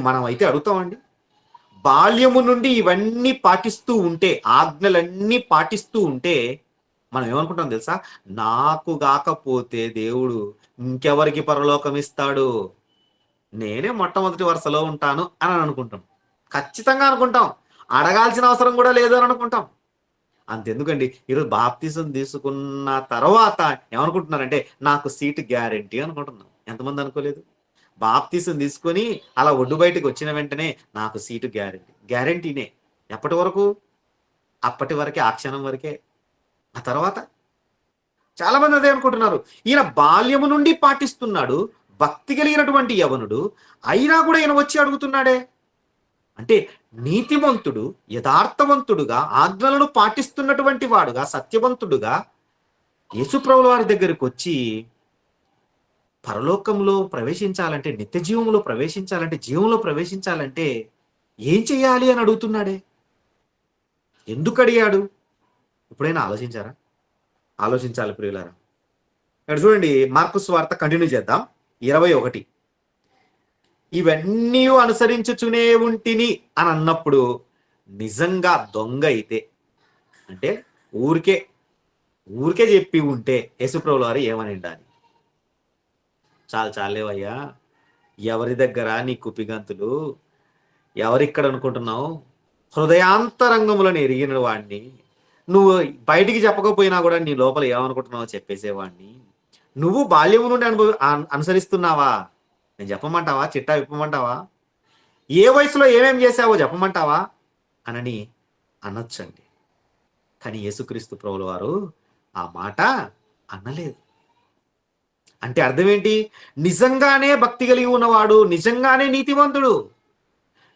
మనం అయితే అడుగుతామండి. బాల్యము నుండి ఇవన్నీ పాటిస్తూ ఉంటే, ఆజ్ఞలన్నీ పాటిస్తూ ఉంటే మనం ఏమనుకుంటాం తెలుసా? నాకు కాకపోతే దేవుడు ఇంకెవరికి పరలోకం ఇస్తాడు, నేనే మొట్టమొదటి వరుసలో ఉంటాను అని అనుకుంటాం. ఖచ్చితంగా అనుకుంటాం. అడగాల్సిన అవసరం కూడా లేదు అని అనుకుంటాం. అంతెందుకండి, ఈరోజు బాప్తిజం తీసుకున్న తర్వాత ఏమనుకుంటున్నారంటే, నాకు సీటు గ్యారెంటీ అనుకుంటున్నాం. ఎంతమంది అనుకోలేదు? బాప్తిజం తీసుకొని అలా ఒడ్డు బయటకు వచ్చిన వెంటనే నాకు సీటు గ్యారెంటీనే. ఎప్పటి వరకు? అప్పటి వరకే, ఆ క్షణం వరకే. ఆ తర్వాత చాలా మంది అదే అనుకుంటున్నారు. ఈయన బాల్యము నుండి పాటిస్తున్నాడు, భక్తి కలిగినటువంటి యవనుడు, అయినా కూడా ఈయన వచ్చి అడుగుతున్నాడే. అంటే నీతిమంతుడు, యథార్థవంతుడుగా, ఆజ్ఞలను పాటిస్తున్నటువంటి వాడుగా, సత్యవంతుడుగా యేసుప్రభుల వారి దగ్గరికి వచ్చి పరలోకంలో ప్రవేశించాలంటే, నిత్య జీవంలో ప్రవేశించాలంటే, జీవంలో ప్రవేశించాలంటే ఏం చెయ్యాలి అని అడుగుతున్నాడే. ఎందుకు అడిగాడు? ఎప్పుడైనా ఆలోచించారా? ఆలోచించాలి ప్రియులారా. ఇక్కడ చూడండి, మార్కు సువార్త కంటిన్యూ చేద్దాం. 21, ఇవన్నీ అనుసరించుచునే ఉంటిని అని అన్నప్పుడు నిజంగా దొంగ అయితే, అంటే ఊరికే చెప్పి ఉంటే యేసుప్రభుల వారు ఏమని ఉండాలి? చాలేవయ్యా, ఎవరి దగ్గర నీ కుపిగంతులు, ఎవరిక్కడ అనుకుంటున్నావు? హృదయాంతరంగములను ఎరిగిన వాడిని, నువ్వు బయటికి చెప్పకపోయినా కూడా నీ లోపల ఏమనుకుంటున్నావో చెప్పేసేవాడిని. నువ్వు బాల్యము నుండి అనుసరిస్తున్నావా? నేను చెప్పమంటావా? చిట్టా విప్పమంటావా? ఏ వయసులో ఏమేం చేసావో చెప్పమంటావా అనొచ్చండి. కానీ యేసుక్రీస్తు ప్రభుల వారు ఆ మాట అనలేదు. అంటే అర్థం ఏంటి? నిజంగానే భక్తి కలిగి ఉన్నవాడు, నిజంగానే నీతివంతుడు,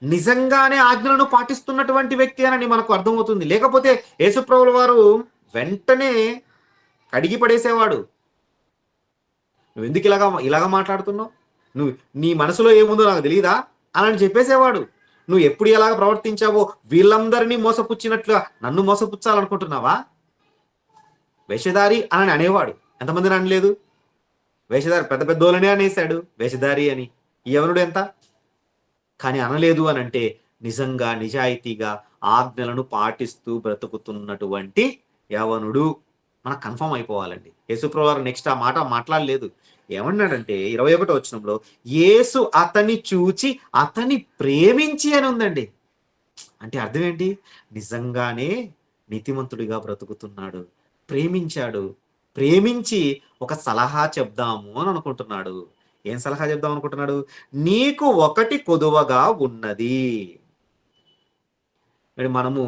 నిజంగానే ఆజ్ఞలను పాటిస్తున్నటువంటి వ్యక్తి అని మనకు అర్థమవుతుంది. లేకపోతే యేసుప్రభుల వారు వెంటనే కడిగి పడేసేవాడు. నువ్వెందుకు ఇలాగా మాట్లాడుతున్నావు? నువ్వు నీ మనసులో ఏముందో నాకు తెలియదా అని చెప్పేసేవాడు. నువ్వు ఎప్పుడు ఎలాగ ప్రవర్తించావో వీళ్ళందరినీ మోసపుచ్చినట్లుగా నన్ను మోసపుచ్చాలనుకుంటున్నావా? వేషధారి అని అనేవాడు. ఎంతమందిని అనలేదు? వేషధారి పెద్ద పెద్దోళ్ళనే అనేశాడు వేషధారి అని. ఈ యవనుడు ఎంత? కానీ అనలేదు అని అంటే నిజంగా నిజాయితీగా ఆజ్ఞలను పాటిస్తూ బ్రతుకుతున్నటువంటి యవనుడు మనకు కన్ఫర్మ్ అయిపోవాలండి. యేసుప్రభువు వారు నెక్స్ట్ ఆ మాట మాట్లాడలేదు. ఏమన్నాడంటే 21వ వచనంలో యేసు అతన్ని చూచి అతన్ని ప్రేమించి అని ఉందండి. అంటే అర్థం ఏంటి? నిజంగానే నీతిమంతుడిగా బ్రతుకుతున్నాడు, ప్రేమించాడు, ప్రేమించి ఒక సలహా చెప్దాము అని అనుకుంటున్నాడు. ఏం సలహా చెప్దాం అనుకుంటున్నాడు? నీకు ఒకటి కొదువగా ఉన్నది. మరి మనము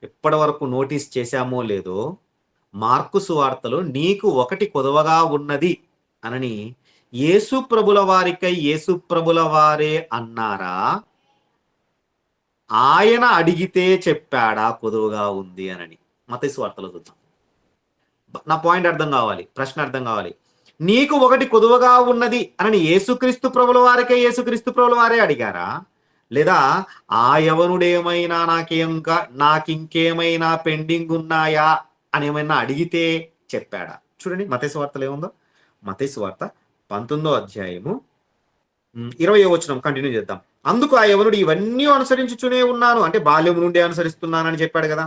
ఎప్పటి వరకు నోటీస్ చేశామో లేదో, మార్కు సువార్తలో నీకు ఒకటి కొదువగా ఉన్నది అనని యేసు ప్రభుల వారికై యేసు ప్రభుల వారే అన్నారా? ఆయన అడిగితే చెప్పాడా కొదువగా ఉంది అనని? మత్తయి సువార్తలో చూద్దాం. నా పాయింట్ అర్థం కావాలి, ప్రశ్న అర్థం కావాలి. నీకు ఒకటి కొదువగా ఉన్నది అని యేసుక్రీస్తు ప్రభుల వారికే యేసుక్రీస్తు ప్రభుల వారే అడిగారా? లేదా ఆ యవనుడేమైనా నాకింకేమైనా పెండింగ్ ఉన్నాయా అని ఏమైనా అడిగితే చెప్పాడా? చూడండి మత్తయి సువార్తలో ఏముందో. మత్తయి సువార్త 19వ అధ్యాయము 20వ వచనం కంటిన్యూ చేద్దాం. అందుకు ఆ యవనుడు ఇవన్నీ అనుసరించుచునే ఉన్నాను, అంటే బాల్యం నుండి అనుసరిస్తున్నానని చెప్పాడు కదా.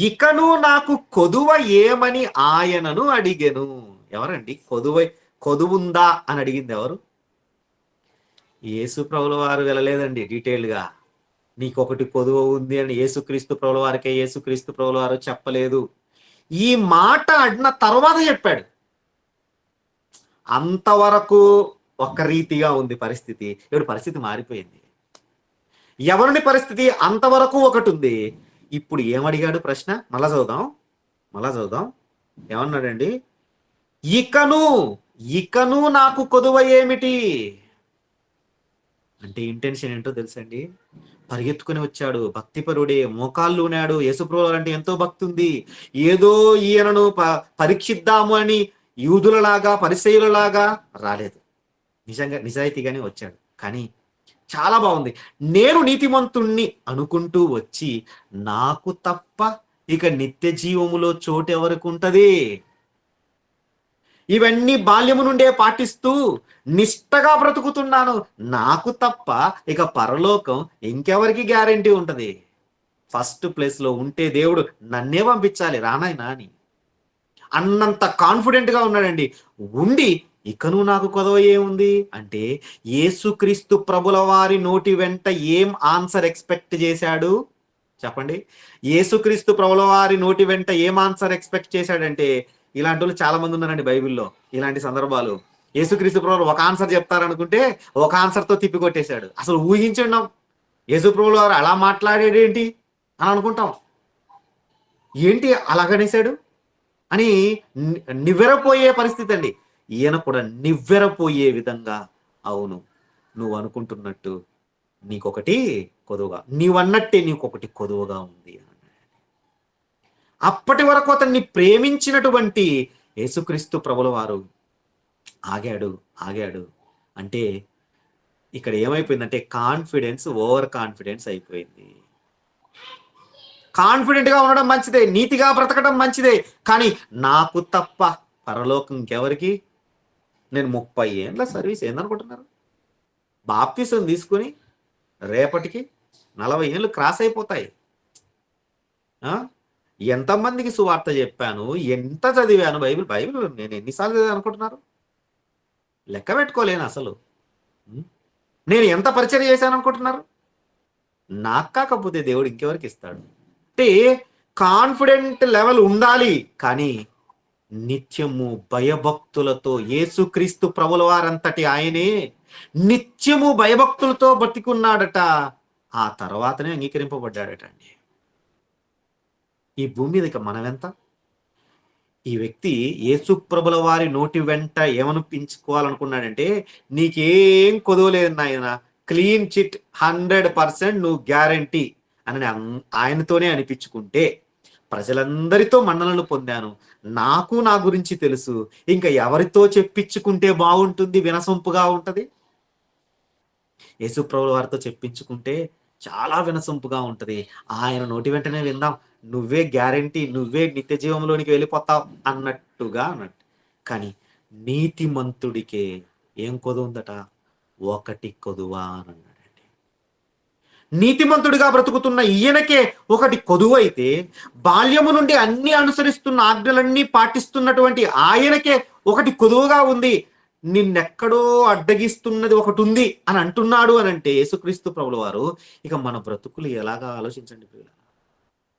ఇకను నాకు కొదువ ఏమని ఆయనను అడిగెను. ఎవరండి కొదువుందా అని అడిగింది ఎవరు? యేసు ప్రభుల వారు వెళ్ళలేదండి డీటెయిల్గా. నీకొకటి కొదువ ఉంది అని యేసుక్రీస్తు ప్రభుల వారికే యేసుక్రీస్తు ప్రభుల వారు చెప్పలేదు. ఈ మాట అడిన తర్వాత చెప్పాడు. అంతవరకు ఒక రీతిగా ఉంది పరిస్థితి. ఇప్పుడు పరిస్థితి మారిపోయింది. ఎవరిని పరిస్థితి అంతవరకు ఒకటి ఉంది. ఇప్పుడు ఏమడిగాడు ప్రశ్న? మళ్ళా చదువుదాం. ఏమన్నాడండి? ఇకను నాకు కొదువ ఏమిటి అంటే ఇంటెన్షన్ ఏంటో తెలుసండి. పరిగెత్తుకుని వచ్చాడు, భక్తిపరుడే, మోకాళ్ళు ఉన్నాడు. యేసుప్రభువు అంటే ఎంతో భక్తి ఉంది. ఏదో ఈయనను పరీక్షిద్దాము అని యూదులలాగా పరిసయ్యులలాగా రాలేదు. నిజంగా నిజాయితీగానే వచ్చాడు. కానీ చాలా బాగుంది. నేను నీతిమంతుణ్ణి అనుకుంటూ వచ్చి నాకు తప్ప ఇక నిత్య జీవములో చోటు ఎవరికి ఉంటది? ఇవన్నీ బాల్యము నుండే పాటిస్తూ నిష్టగా బ్రతుకుతున్నాను, నాకు తప్ప ఇక పరలోకం ఇంకెవరికి గ్యారంటీ ఉంటది? ఫస్ట్ ప్లేస్ లో ఉంటే దేవుడు నన్నే పంపించాలి రానాయనా అని అన్నంత కాన్ఫిడెంట్ గా ఉన్నాడండి. ఉండి ఇకను నాకు కొదవ ఏముంది అంటే యేసుక్రీస్తు ప్రభుల వారి నోటి వెంట ఏం ఆన్సర్ ఎక్స్పెక్ట్ చేశాడు చెప్పండి? యేసుక్రీస్తు ప్రభుల వారి నోటి వెంట ఏం ఆన్సర్ ఎక్స్పెక్ట్ చేశాడంటే, ఇలాంటి వాళ్ళు చాలా మంది ఉన్నారండి బైబిల్లో. ఇలాంటి సందర్భాలు యేసుక్రీస్తు ప్రభులు ఒక ఆన్సర్ చెప్తారనుకుంటే ఒక ఆన్సర్తో తిప్పి కొట్టేశాడు. అసలు ఊహించున్నాం యేసు ప్రభుల వారు అలా మాట్లాడేదేంటి అని అనుకుంటాం. ఏంటి అలాగనేశాడు అని నివ్వెరపోయే పరిస్థితి అండి. ఈయన కూడా నివ్వెరపోయే విధంగా, అవును నువ్వు అనుకుంటున్నట్టు నీకొకటి కొదువుగా, నీవన్నట్టే నీకొకటి కొదువుగా ఉంది. అప్పటి వరకు అతన్ని ప్రేమించినటువంటి యేసుక్రీస్తు ప్రభుల వారు ఆగాడు అంటే ఇక్కడ ఏమైపోయిందంటే కాన్ఫిడెన్స్ ఓవర్ కాన్ఫిడెన్స్ అయిపోయింది. కాన్ఫిడెంట్ గా ఉండడం మంచిదే, నీతిగా బ్రతకడం మంచిదే, కానీ నాకు తప్ప పరలోకం ఇంకెవరికి? నేను 30 ఏళ్ళ సర్వీస్ ఏందనుకుంటున్నారు? బాప్తిసం తీసుకుని రేపటికి 40 ఏళ్ళు క్రాస్ అయిపోతాయి. ఎంతమందికి సువార్త చెప్పాను, ఎంత చదివాను బైబిల్ నేను ఎన్నిసార్లు చదివాను అనుకుంటున్నారు? లెక్క పెట్టుకోలేను అసలు. నేను ఎంత పరిచయం చేశాను అనుకుంటున్నారు? నాకు కాకపోతే దేవుడు ఇంకెవరికి ఇస్తాడు? అంటే కాన్ఫిడెంట్ లెవెల్ ఉండాలి, కానీ నిత్యము భయభక్తులతో యేసుక్రీస్తు ప్రభుల వారంతటి ఆయనే నిత్యము భయభక్తులతో బతికున్నాడట. ఆ తర్వాతనే అంగీకరింపబడ్డాడట అండి. ఈ భూమి మీద ఇక మనమెంత? ఈ వ్యక్తి యేసుప్రభుల వారి నోటి వెంట ఏమనిపించుకోవాలనుకున్నాడంటే, నీకేం కొదవలేదు నాయన, క్లీన్ చిట్ 100% నువ్వు గ్యారంటీ అని ఆయనతోనే అనిపించుకుంటే, ప్రజలందరితో మన్ననలు పొందాను, నాకు నా గురించి తెలుసు, ఇంకా ఎవరితో చెప్పించుకుంటే బాగుంటుంది, వినసొంపుగా ఉంటది? యేసుప్రభుల వారితో చెప్పించుకుంటే చాలా వినసొంపుగా ఉంటది. ఆయన నోటి వెంటనే విందాం. నువ్వే గ్యారంటీ, నువ్వే నిత్య జీవంలోనికి వెళ్ళిపోతావు అన్నట్టుగా అన్నట్టు. కానీ నీతిమంతుడికే ఏం కొదువుందట? ఒకటి కొదువా అని అన్నాడండి. నీతిమంతుడిగా బ్రతుకుతున్న ఈయనకే ఒకటి కొదువైతే, బాల్యము నుండి అన్ని అనుసరిస్తున్న ఆజ్ఞలన్నీ పాటిస్తున్నటువంటి ఆయనకే ఒకటి కొదువుగా ఉంది. నిన్నెక్కడో అడ్డగిస్తున్నది ఒకటుంది అని అంటున్నాడు అని అంటే యేసుక్రీస్తు ప్రభుల వారు, ఇక మన బ్రతుకులు ఎలాగా ఆలోచించండి ప్రియులారా.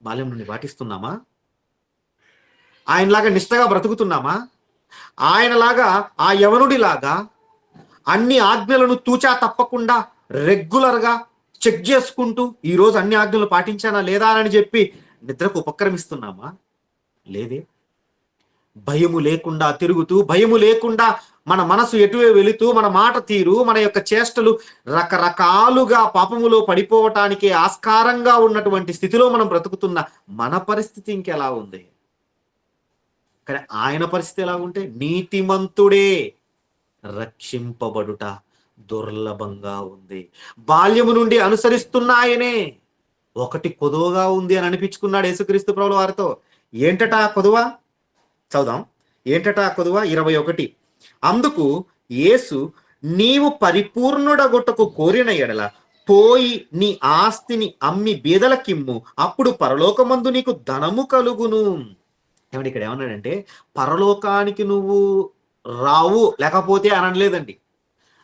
బాల్యం నుండి పాటిస్తున్నామా? ఆయనలాగా నిష్టగా బ్రతుకుతున్నామా? ఆయనలాగా ఆ యవనుడిలాగా అన్ని ఆజ్ఞలను తూచా తప్పకుండా రెగ్యులర్గా చెక్ చేసుకుంటూ ఈరోజు అన్ని ఆజ్ఞలు పాటించానా లేదా అని చెప్పి నిద్రకు ఉపక్రమిస్తున్నామా? లేదే. భయము లేకుండా తిరుగుతూ, భయము లేకుండా మన మనసు ఎటు వెళుతూ, మన మాట తీరు, మన యొక్క చేష్టలు రకరకాలుగా పాపములో పడిపోవటానికి ఆస్కారంగా ఉన్నటువంటి స్థితిలో మనం బ్రతుకుతున్న మన పరిస్థితి ఇంకెలా ఉంది? కానీ ఆయన పరిస్థితి ఎలా ఉంటే, నీతిమంతుడే రక్షింపబడుట దుర్లభంగా ఉంది. బాల్యము నుండి అనుసరిస్తున్న ఆయనే ఒకటి కొదువగా ఉంది అని అనిపించుకున్నాడు యేసుక్రీస్తు ప్రభుల వారితో. ఏంటట ఆ కొదువ? చదుదాం. ఏంటట ఆ కొదువ? 21. అందుకు యేసు, నీవు పరిపూర్ణుడగొట్టకు కోరిన ఎడల పోయి నీ ఆస్తిని అమ్మి బీదలకిమ్ము, అప్పుడు పరలోకమందు నీకు ధనము కలుగును. ఏమంటే ఇక్కడ ఏమన్నాడంటే, పరలోకానికి నువ్వు రావు లేకపోతే అనలేదండి.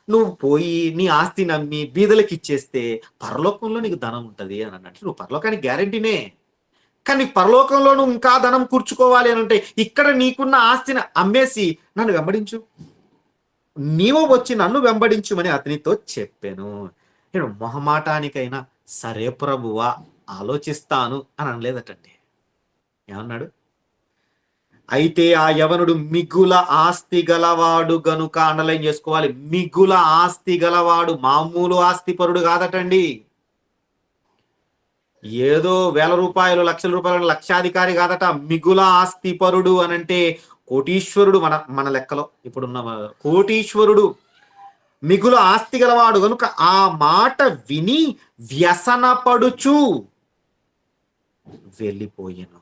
నువ్వు పోయి నీ ఆస్తి నమ్మి బీదలకి ఇచ్చేస్తే పరలోకంలో నీకు ధనం ఉంటుంది అని అన్నట్టు. నువ్వు పరలోకానికి గ్యారంటీనే. కానీ పరలోకంలో నువ్వు ఇంకా ధనం కూర్చుకోవాలి అని అంటే, ఇక్కడ నీకున్న ఆస్తిని అమ్మేసి నన్ను వెంబడించు, నీవు వచ్చి నన్ను వెంబడించుమని అతనితో చెప్పాను. నేను మొహమాటానికైనా సరే ప్రభువా ఆలోచిస్తాను అని అనలేదటండి. ఏమన్నాడు? అయితే ఆ యవనుడు మిగుల ఆస్తి గలవాడు గనుక, అండర్లైన్ చేసుకోవాలి, మిగుల ఆస్తి గలవాడు, మామూలు ఆస్తిపరుడు కాదటండి. ఏదో వేల రూపాయలు, లక్షల రూపాయలు లక్షాధికారి కాదట. మిగుల ఆస్తిపరుడు అనంటే కోటీశ్వరుడు. మన లెక్కలో ఇప్పుడున్న కోటీశ్వరుడు, మిగుల ఆస్తి గలవాడు కనుక ఆ మాట విని వ్యసనపడుచు వెళ్ళిపోయాను.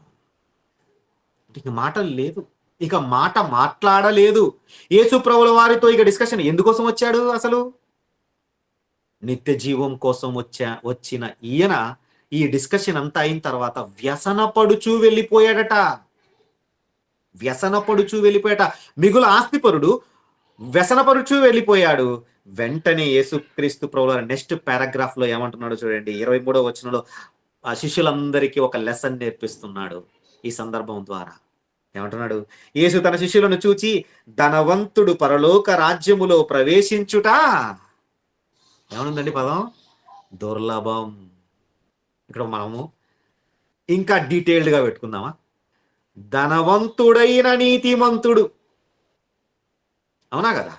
ఇక మాటలు లేదు, ఇక మాట మాట్లాడలేదు. యేసు ప్రభుల వారితో ఇక డిస్కషన్ ఎందుకోసం వచ్చాడు అసలు? నిత్య జీవం కోసం వచ్చిన ఈయన ఈ డిస్కషన్ అంతా అయిన తర్వాత వ్యసనపడుచూ వెళ్ళిపోయాడట. వ్యసనపడుచూ వెళ్ళిపోయాట. మిగుల ఆస్తిపరుడు వ్యసనపడుచూ వెళ్ళిపోయాడు. వెంటనే యేసుక్రీస్తు ప్రభుల నెక్స్ట్ పారాగ్రాఫ్ లో ఏమంటున్నాడు చూడండి. 23వ వచనంలో ఆ శిష్యులందరికీ ఒక లెసన్ నేర్పిస్తున్నాడు ఈ సందర్భం ద్వారా. ఏమంటున్నాడు? యేసు తన శిష్యులను చూచి, ధనవంతుడు పరలోక రాజ్యములో ప్రవేశించుట ఏమనుందండి పదం? దుర్లభం. ఇక్కడ మనము ఇంకా డీటెయిల్డ్గా పెట్టుకుందామా? ధనవంతుడైన నీతిమంతుడు, అవునా కదా?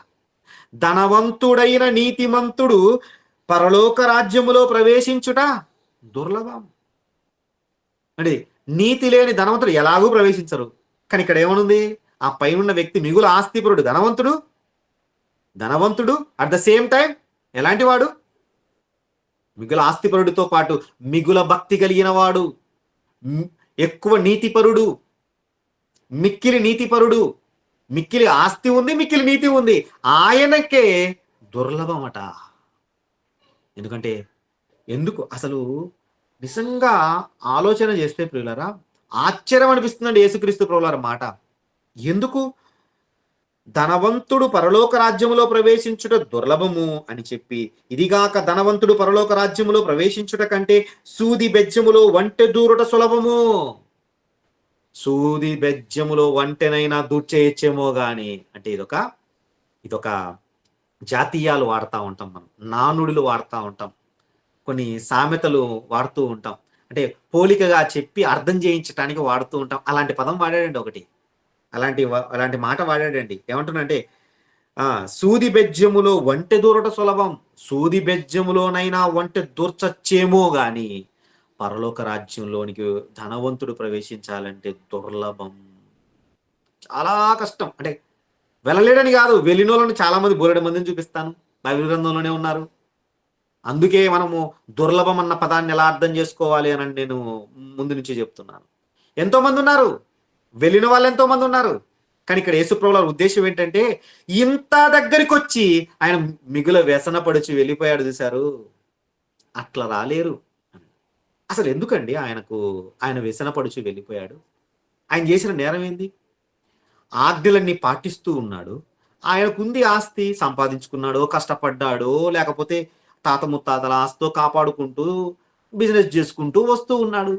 ధనవంతుడైన నీతిమంతుడు పరలోక రాజ్యములో ప్రవేశించుట దుర్లభం. అంటే నీతి లేని ధనవంతుడు ఎలాగూ ప్రవేశించరు. కానీ ఇక్కడ ఏమనుంది? ఆ పైన వ్యక్తి మిగుల ఆస్తిపరుడు, ధనవంతుడు అట్ ద సేమ్ టైం ఎలాంటి వాడు? మిగుల ఆస్తిపరుడితో పాటు మిగుల భక్తి కలిగిన వాడు, ఎక్కువ నీతిపరుడు, మిక్కిలి నీతిపరుడు, మిక్కిలి ఆస్తి ఉంది, మిక్కిలి నీతి ఉంది. ఆయనకే దుర్లభమట. ఎందుకు అసలు నిజంగా ఆలోచన చేస్తే ప్రియులారా, ఆశ్చర్యం అనిపిస్తుందండి యేసుక్రీస్తు ప్రభువారి మాట. ఎందుకు? ధనవంతుడు పరలోక రాజ్యములో ప్రవేశించుట దుర్లభము అని చెప్పి, ఇదిగాక ధనవంతుడు పరలోక రాజ్యములో ప్రవేశించుట కంటే సూది బెజ్జములో వంటె దూరుట సులభము. సూది బెజ్జములో వంటెనైనా దూర్చేయచ్చేమో గాని, అంటే ఇదొక జాతీయాలు వాడుతూ ఉంటాం, మనం నానుడులు వాడుతూ ఉంటాం, కొన్ని సామెతలు వాడుతూ ఉంటాం, అంటే పోలికగా చెప్పి అర్థం చేయించడానికి వాడుతూ ఉంటాం. అలాంటి పదం వాడాడండి ఒకటి. అలాంటి మాట వాడాడండి. ఏమంటున్నాడంటే సూది బెజ్జములో ఒంటె దూరట సులభం, సూది బెజ్జములోనైనా ఒంటె దూర్చచ్చేమో గాని పరలోక రాజ్యంలోనికి ధనవంతుడు ప్రవేశించాలంటే దుర్లభం. చాలా కష్టం. అంటే వెళ్ళలేడని కాదు, వెళ్ళినోళ్ళని చాలా మంది బోలెడు మందిని చూపిస్తాను. బైబిల్ గ్రంథంలోనే ఉన్నారు. అందుకే మనము దుర్లభం అన్న పదాన్ని ఎలా అర్థం చేసుకోవాలి అని నేను ముందు నుంచి చెప్తున్నాను. ఎంతో మంది ఉన్నారు, వెళ్ళిన వాళ్ళు ఎంతో మంది ఉన్నారు. కానీ ఇక్కడ యేసుప్రభుల ఉద్దేశం ఏంటంటే, ఇంత దగ్గరికి వచ్చి ఆయన మిగుల వ్యసన పడిచి వెళ్ళిపోయాడు చూశారు, అట్లా రాలేరు. అసలు ఎందుకండి ఆయన వ్యసన పడిచి వెళ్ళిపోయాడు? ఆయన చేసిన నేరం ఏంది? ఆజ్ఞలన్నీ పాటిస్తూ ఉన్నాడు. ఆయనకుంది ఆస్తి, సంపాదించుకున్నాడో, కష్టపడ్డాడో, లేకపోతే తాత ముత్తాతల ఆస్తితో కాపాడుకుంటూ బిజినెస్ చేసుకుంటూ వస్తూ ఉన్నాడు.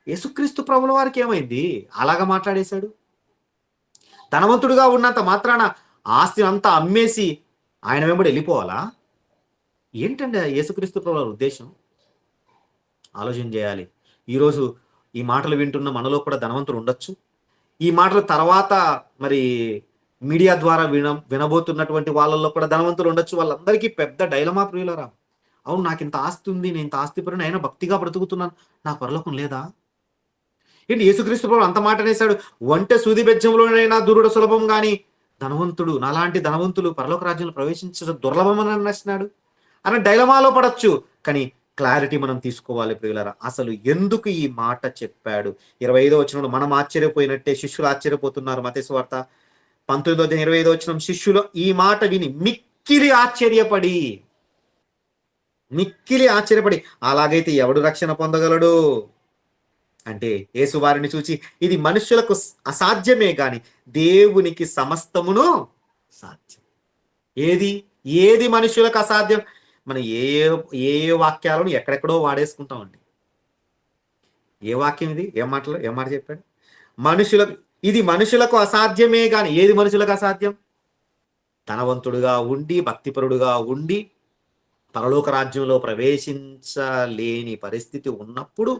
యేసుక్రీస్తు ప్రభుల వారికి ఏమైంది? అలాగా మాట్లాడేశాడు. ధనవంతుడిగా ఉన్నంత మాత్రాన ఆస్తి అంతా అమ్మేసి ఆయన వెంబడి వెళ్ళిపోవాలా? ఏంటండి యేసుక్రీస్తు ప్రభుల ఉద్దేశం? ఆలోచన చేయాలి. ఈరోజు ఈ మాటలు వింటున్న మనలో కూడా ధనవంతులు ఉండొచ్చు. ఈ మాటల తర్వాత మరి మీడియా ద్వారా వినబోతున్నటువంటి వాళ్ళల్లో కూడా ధనవంతులు ఉండొచ్చు. వాళ్ళందరికీ పెద్ద డైలమా ప్రియులరా. అవును, నాకు ఇంత ఆస్తి ఉంది, నేను ఇంత ఆస్తిపరుని అయినా భక్తిగా బ్రతుకుతున్నాను, నాకు పరలోకం లేదా? ఏంటి యేసుక్రీస్తు ప్రభువు అంత మాట అనేసాడు? ఒంటె సూది బెజ్జంలోనైనా దూరుడు సులభం గాని ధనవంతుడు, నాలాంటి ధనవంతులు పరలోక రాజ్యంలో ప్రవేశించడం దుర్లభం అని అన్నాడు అని డైలమాలో పడచ్చు. కానీ క్లారిటీ మనం తీసుకోవాలి ప్రియులారా. అసలు ఎందుకు ఈ మాట చెప్పాడు? 25వ వచనంలో మనం ఆశ్చర్యపోయినట్టే శిష్యులు ఆశ్చర్యపోతున్నారు. మత్తయి సువార్త 19:25 వచనం, శిష్యులు ఈ మాట విని మిక్కిలి ఆశ్చర్యపడి అలాగైతే ఎవడు రక్షణ పొందగలడు అంటే, యేసు వారిని చూచి ఇది మనుషులకు అసాధ్యమే గాని దేవునికి సమస్తమును సాధ్యం. ఏది మనుషులకు అసాధ్యం? మనం ఏ వాక్యాలను ఎక్కడెక్కడో వాడేసుకుంటామండి. ఏ వాక్యం ఇది? ఏం మాట చెప్పాడు? ఇది మనుషులకు అసాధ్యమే గాని ఏది మనుషులకు అసాధ్యం? ధనవంతుడుగా ఉండి, భక్తిపరుడుగా ఉండి పరలోక రాజ్యంలో ప్రవేశించలేని పరిస్థితి ఉన్నప్పుడు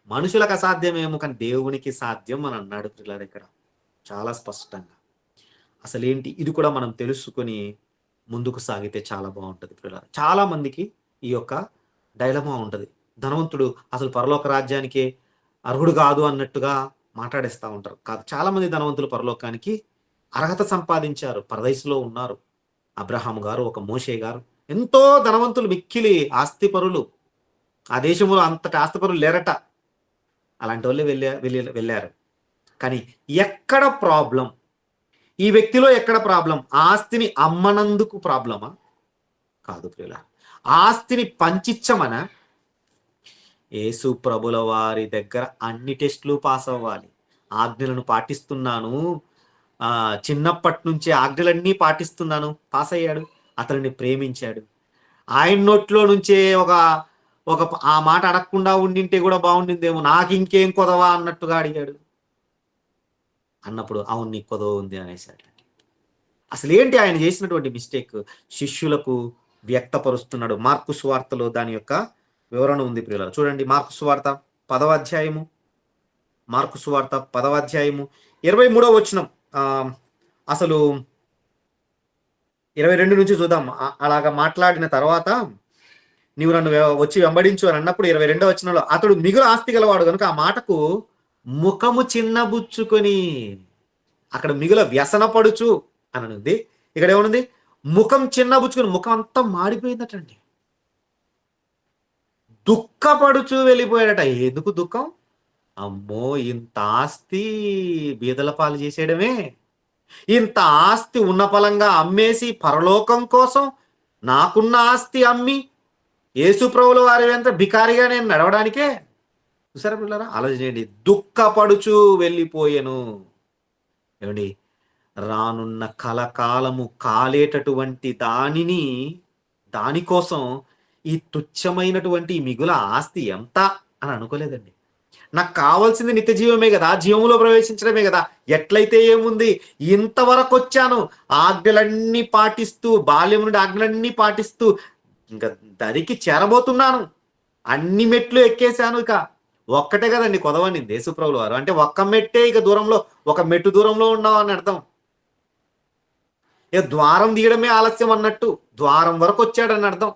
మనుషులకు అసాధ్యమేమో కానీ దేవునికి సాధ్యం అని అన్నాడు పిల్లలు ఇక్కడ చాలా స్పష్టంగా. అసలేంటి ఇది కూడా మనం తెలుసుకొని ముందుకు సాగితే చాలా బాగుంటుంది పిల్లలు. చాలా మందికి ఈ యొక్క డైలమా ఉంటుంది. ధనవంతుడు అసలు పరలోక రాజ్యానికే అర్హుడు కాదు అన్నట్టుగా మాట్లాడేస్తూ ఉంటారు. కాదు, చాలా మంది ధనవంతులు పరలోకానికి అర్హత సంపాదించారు, పరదేశంలో ఉన్నారు. అబ్రహాం గారు, ఒక మోషే గారు, ఎంతో ధనవంతులు, మిక్కిలి ఆస్తిపరులు. ఆ దేశంలో అంతటి ఆస్తిపరులు లేరట. అలాంటి వాళ్ళే వెళ్ళారు. కానీ ఎక్కడ ప్రాబ్లం? ఈ వ్యక్తిలో ఎక్కడ ప్రాబ్లం? ఆస్తిని అమ్మనందుకు ప్రాబ్లమా? కాదు ప్రియుల. ఆస్తిని పంచిచ్చమనా? యేసు ప్రభుల వారి దగ్గర అన్ని టెస్టులు పాస్ అవ్వాలి. ఆజ్ఞలను పాటిస్తున్నాను, చిన్నప్పటి నుంచే ఆజ్ఞలన్నీ పాటిస్తున్నాను, పాస్ అయ్యాడు. అతనిని ప్రేమించాడు. ఆయన నోట్లో నుంచే ఒక ఆ మాట అడగకుండా ఉండింటే కూడా బాగుండిందేమో, నాకు ఇంకేం కొదవా అన్నట్టుగా అడిగాడు. అన్నప్పుడు అవును నీకు కొదవ ఉంది అనేసాడు. అసలు ఏంటి ఆయన చేసినటువంటి మిస్టేక్? శిష్యులకు వ్యక్తపరుస్తున్నాడు. మార్కు సువార్తలో దాని యొక్క వివరణ ఉంది ప్రియులారా. చూడండి, మార్కు సువార్త 10వ అధ్యాయము, 23వ వచనం. అసలు 22 నుంచి చూద్దాం. అలాగా మాట్లాడిన తర్వాత నీవు నన్ను వచ్చి వెంబడించు అని అన్నప్పుడు 22వ వచనంలో అతడు మిగులు ఆస్తి గలవాడు కనుక ఆ మాటకు ముఖము చిన్నబుచ్చుకొని, అక్కడ మిగుల వ్యసన పడుచు అని ఉంది, ఇక్కడ ఏమనుంది? ముఖం చిన్నబుచ్చుకొని, ముఖం అంతా మాడిపోయిందటండి. దుఃఖపడుచు వెళ్ళిపోయాడట. ఎందుకు దుఃఖం? అమ్మో, ఇంత ఆస్తి బీదల పాలు చేసేయడమే, ఇంత ఆస్తి ఉన్న ఫలంగా అమ్మేసి పరలోకం కోసం నాకున్న ఆస్తి అమ్మి యేసు ప్రభుల వారి వెంట బికారిగా నేను నడవడానికే. చూసారా పిల్లరా? ఆలోచించండి. దుఃఖపడుచు వెళ్ళిపోయాను. ఏమండి, రానున్న కలకాలము కాలేటటువంటి దానికోసం ఈ తుచ్చమైనటువంటి మిగుల ఆస్తి ఎంత అని అనుకోలేదండి. నాకు కావాల్సింది నిత్య జీవమే కదా, జీవములో ప్రవేశించడమే కదా. ఎట్లయితే ఏముంది, ఇంతవరకు వచ్చాను, ఆజ్ఞలన్నీ పాటిస్తూ, బాల్యం నుండి ఆజ్ఞలన్నీ పాటిస్తూ ఇంకా దరికి చేరబోతున్నాను, అన్ని మెట్లు ఎక్కేశాను, ఇక ఒక్కటే కదండి కొదవనింది యేసుప్రభుల వారు. అంటే ఒక్క మెట్టే ఇక దూరంలో, ఒక మెట్టు దూరంలో ఉన్నాం అని అర్థం. ఇక ద్వారం తీయడమే ఆలస్యం అన్నట్టు ద్వారం వరకు వచ్చాడని అర్థం.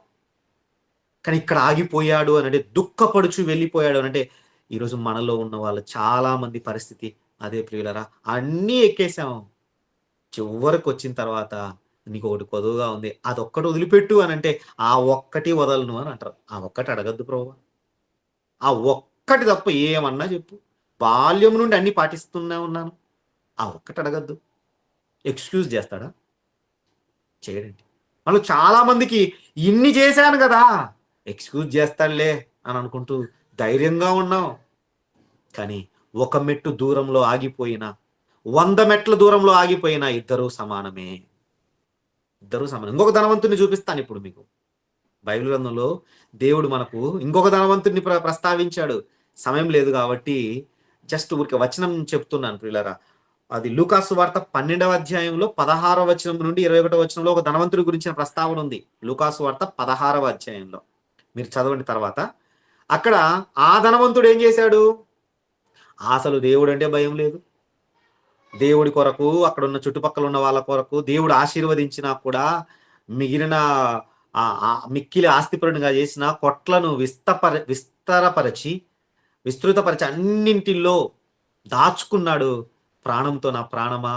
కానీ ఇక్కడ ఆగిపోయాడు అనంటే దుఃఖపడుచు వెళ్ళిపోయాడు అనంటే ఈరోజు మనలో ఉన్న వాళ్ళు చాలా మంది పరిస్థితి అదే ప్రియులరా. అన్నీ ఎక్కేసాం. చివరికి వచ్చిన తర్వాత నీకు ఒకటి కొదువుగా ఉంది. అదొక్కటి వదిలిపెట్టు అనంటే ఆ ఒక్కటి వదలను అని అంటారు. ఆ ఒక్కటి అడగద్దు ప్రభువా. ఆ ఒక్కటి తప్ప ఏమన్నా చెప్పు. బాల్యం నుండి అన్నీ పాటిస్తూనే ఉన్నాను. ఆ ఒక్కటి అడగద్దు. ఎక్స్‌క్యూజ్ చేస్తాడా? చేయడండి. మనం చాలా మందికి ఇన్ని చేశాను గదా! ఎక్స్‌క్యూజ్ చేస్తాడులే అని అనుకుంటూ ధైర్యంగా ఉన్నాం. కానీ ఒక మెట్టు దూరంలో ఆగిపోయినా, 100 మెట్ల దూరంలో ఆగిపోయినా ఇద్దరూ సమానమే. ఇద్దరూ సమానం. ఇంకొక ధనవంతుడిని చూపిస్తానిప్పుడు మీకు. బైబిల్ గ్రంథంలో దేవుడు మనకు ఇంకొక ధనవంతుడిని ప్రస్తావించాడు. సమయం లేదు కాబట్టి జస్ట్ ఊరికే వచనం చెప్తున్నాను ప్రియులారా. అది లూకాసు వార్త 12వ అధ్యాయంలో 16వ వచనం నుండి 21వ వచనంలో ఒక ధనవంతుడి గురించిన ప్రస్తావన ఉంది. లూకాసు వార్త 16వ అధ్యాయంలో. మీరు చదవండి తర్వాత. అక్కడ ఆ ధనవంతుడు ఏం చేశాడు? అసలు దేవుడంటే భయం లేదు. దేవుడి కొరకు అక్కడున్న చుట్టుపక్కల ఉన్న వాళ్ళ కొరకు దేవుడు ఆశీర్వదించినా కూడా మిగిలిన మిక్కిలి ఆస్తిపరునిగా చేసిన కొట్లను విస్తరపరచి విస్తృతపరిచి అన్నింటిలో దాచుకున్నాడు. ప్రాణంతో నా ప్రాణమా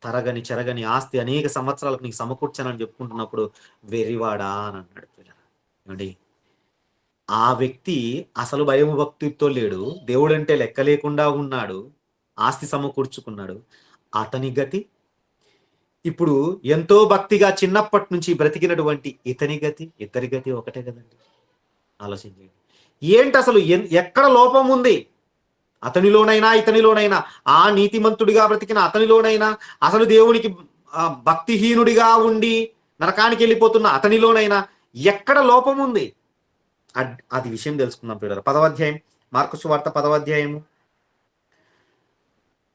తరగని చెరగని ఆస్తి అనేక సంవత్సరాలకు నీకు సమకూర్చానని చెప్పుకుంటున్నప్పుడు వెర్రివాడా అని అన్నాడు. ఏమండి, ఆ వ్యక్తి అసలు భయము భక్తితో లేడు. దేవుడంటే లెక్క లేకుండా ఉన్నాడు. ఆస్తి సమకూర్చుకున్నాడు. అతని గతి ఇప్పుడు ఎంతో భక్తిగా చిన్నప్పటి నుంచి బ్రతికినటువంటి ఇతని గతి, ఇద్దరి గతి ఒకటే కదండి. ఆలోచించండి. ఏంటసలు ఎక్కడ లోపం ఉంది? అతనిలోనైనా ఇతనిలోనైనా, ఆ నీతిమంతుడిగా బ్రతికిన అతనిలోనైనా, అసలు దేవునికి భక్తిహీనుడిగా ఉండి నరకానికి వెళ్ళిపోతున్న అతనిలోనైనా ఎక్కడ లోపం ఉంది? అది విషయం తెలుసుకుందాం పిల్లలు. 10వ అధ్యాయం, మార్కు సువార్త 10వ అధ్యాయము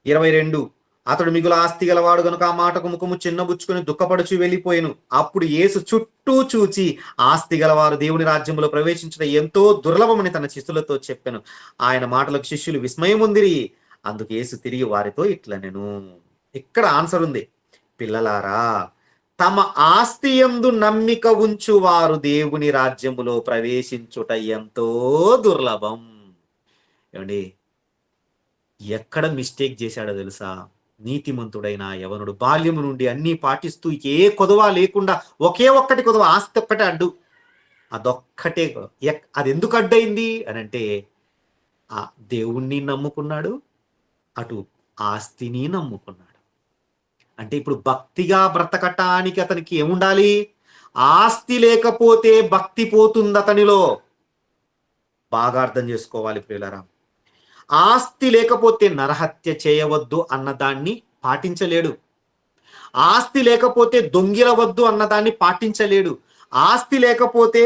22. అతడు మిగుల ఆస్తి గలవాడు గనుక ఆ మాటకు ముఖము చిన్నబుచ్చుకొని దుఃఖపడుచు వెళ్ళిపోయాను. అప్పుడు యేసు చుట్టూ చూచి ఆస్తి గలవారు దేవుని రాజ్యంలో ప్రవేశించడం ఎంతో దుర్లభమని తన శిష్యులతో చెప్పాను. ఆయన మాటలకు శిష్యులు విస్మయముందిరి. అందుకు యేసు తిరిగి వారితో ఇట్లనెను. ఇక్కడ ఆన్సర్ ఉంది. పిల్లలారా, తమ ఆస్తి యందు నమ్మిక ఉంచు వారు దేవుని రాజ్యములో ప్రవేశించుట ఎంతో దుర్లభం. ఏమండి, ఎక్కడ మిస్టేక్ చేశాడో తెలుసా? నీతిమంతుడైన యవనుడు బాల్యము నుండి అన్నీ పాటిస్తూ ఏ కొదవ లేకుండా ఒకే ఒక్కటి కొదవ, ఆస్తి ఒక్కటే అడ్డు. అదొక్కటే. అది ఎందుకు అడ్డైంది అని అంటే ఆ దేవుణ్ణి నమ్ముకున్నాడు, అటు ఆస్తిని నమ్ముకున్నాడు. అంటే ఇప్పుడు భక్తిగా బ్రతకటానికి అతనికి ఏముండాలి? ఆస్తి లేకపోతే భక్తి పోతుంది అతనిలో. బాగా అర్థం చేసుకోవాలి ప్రియులారా. ఆస్తి లేకపోతే నరహత్య చేయవద్దు అన్నదాన్ని పాటించలేడు. ఆస్తి లేకపోతే దొంగిలవద్దు అన్నదాన్ని పాటించలేడు. ఆస్తి లేకపోతే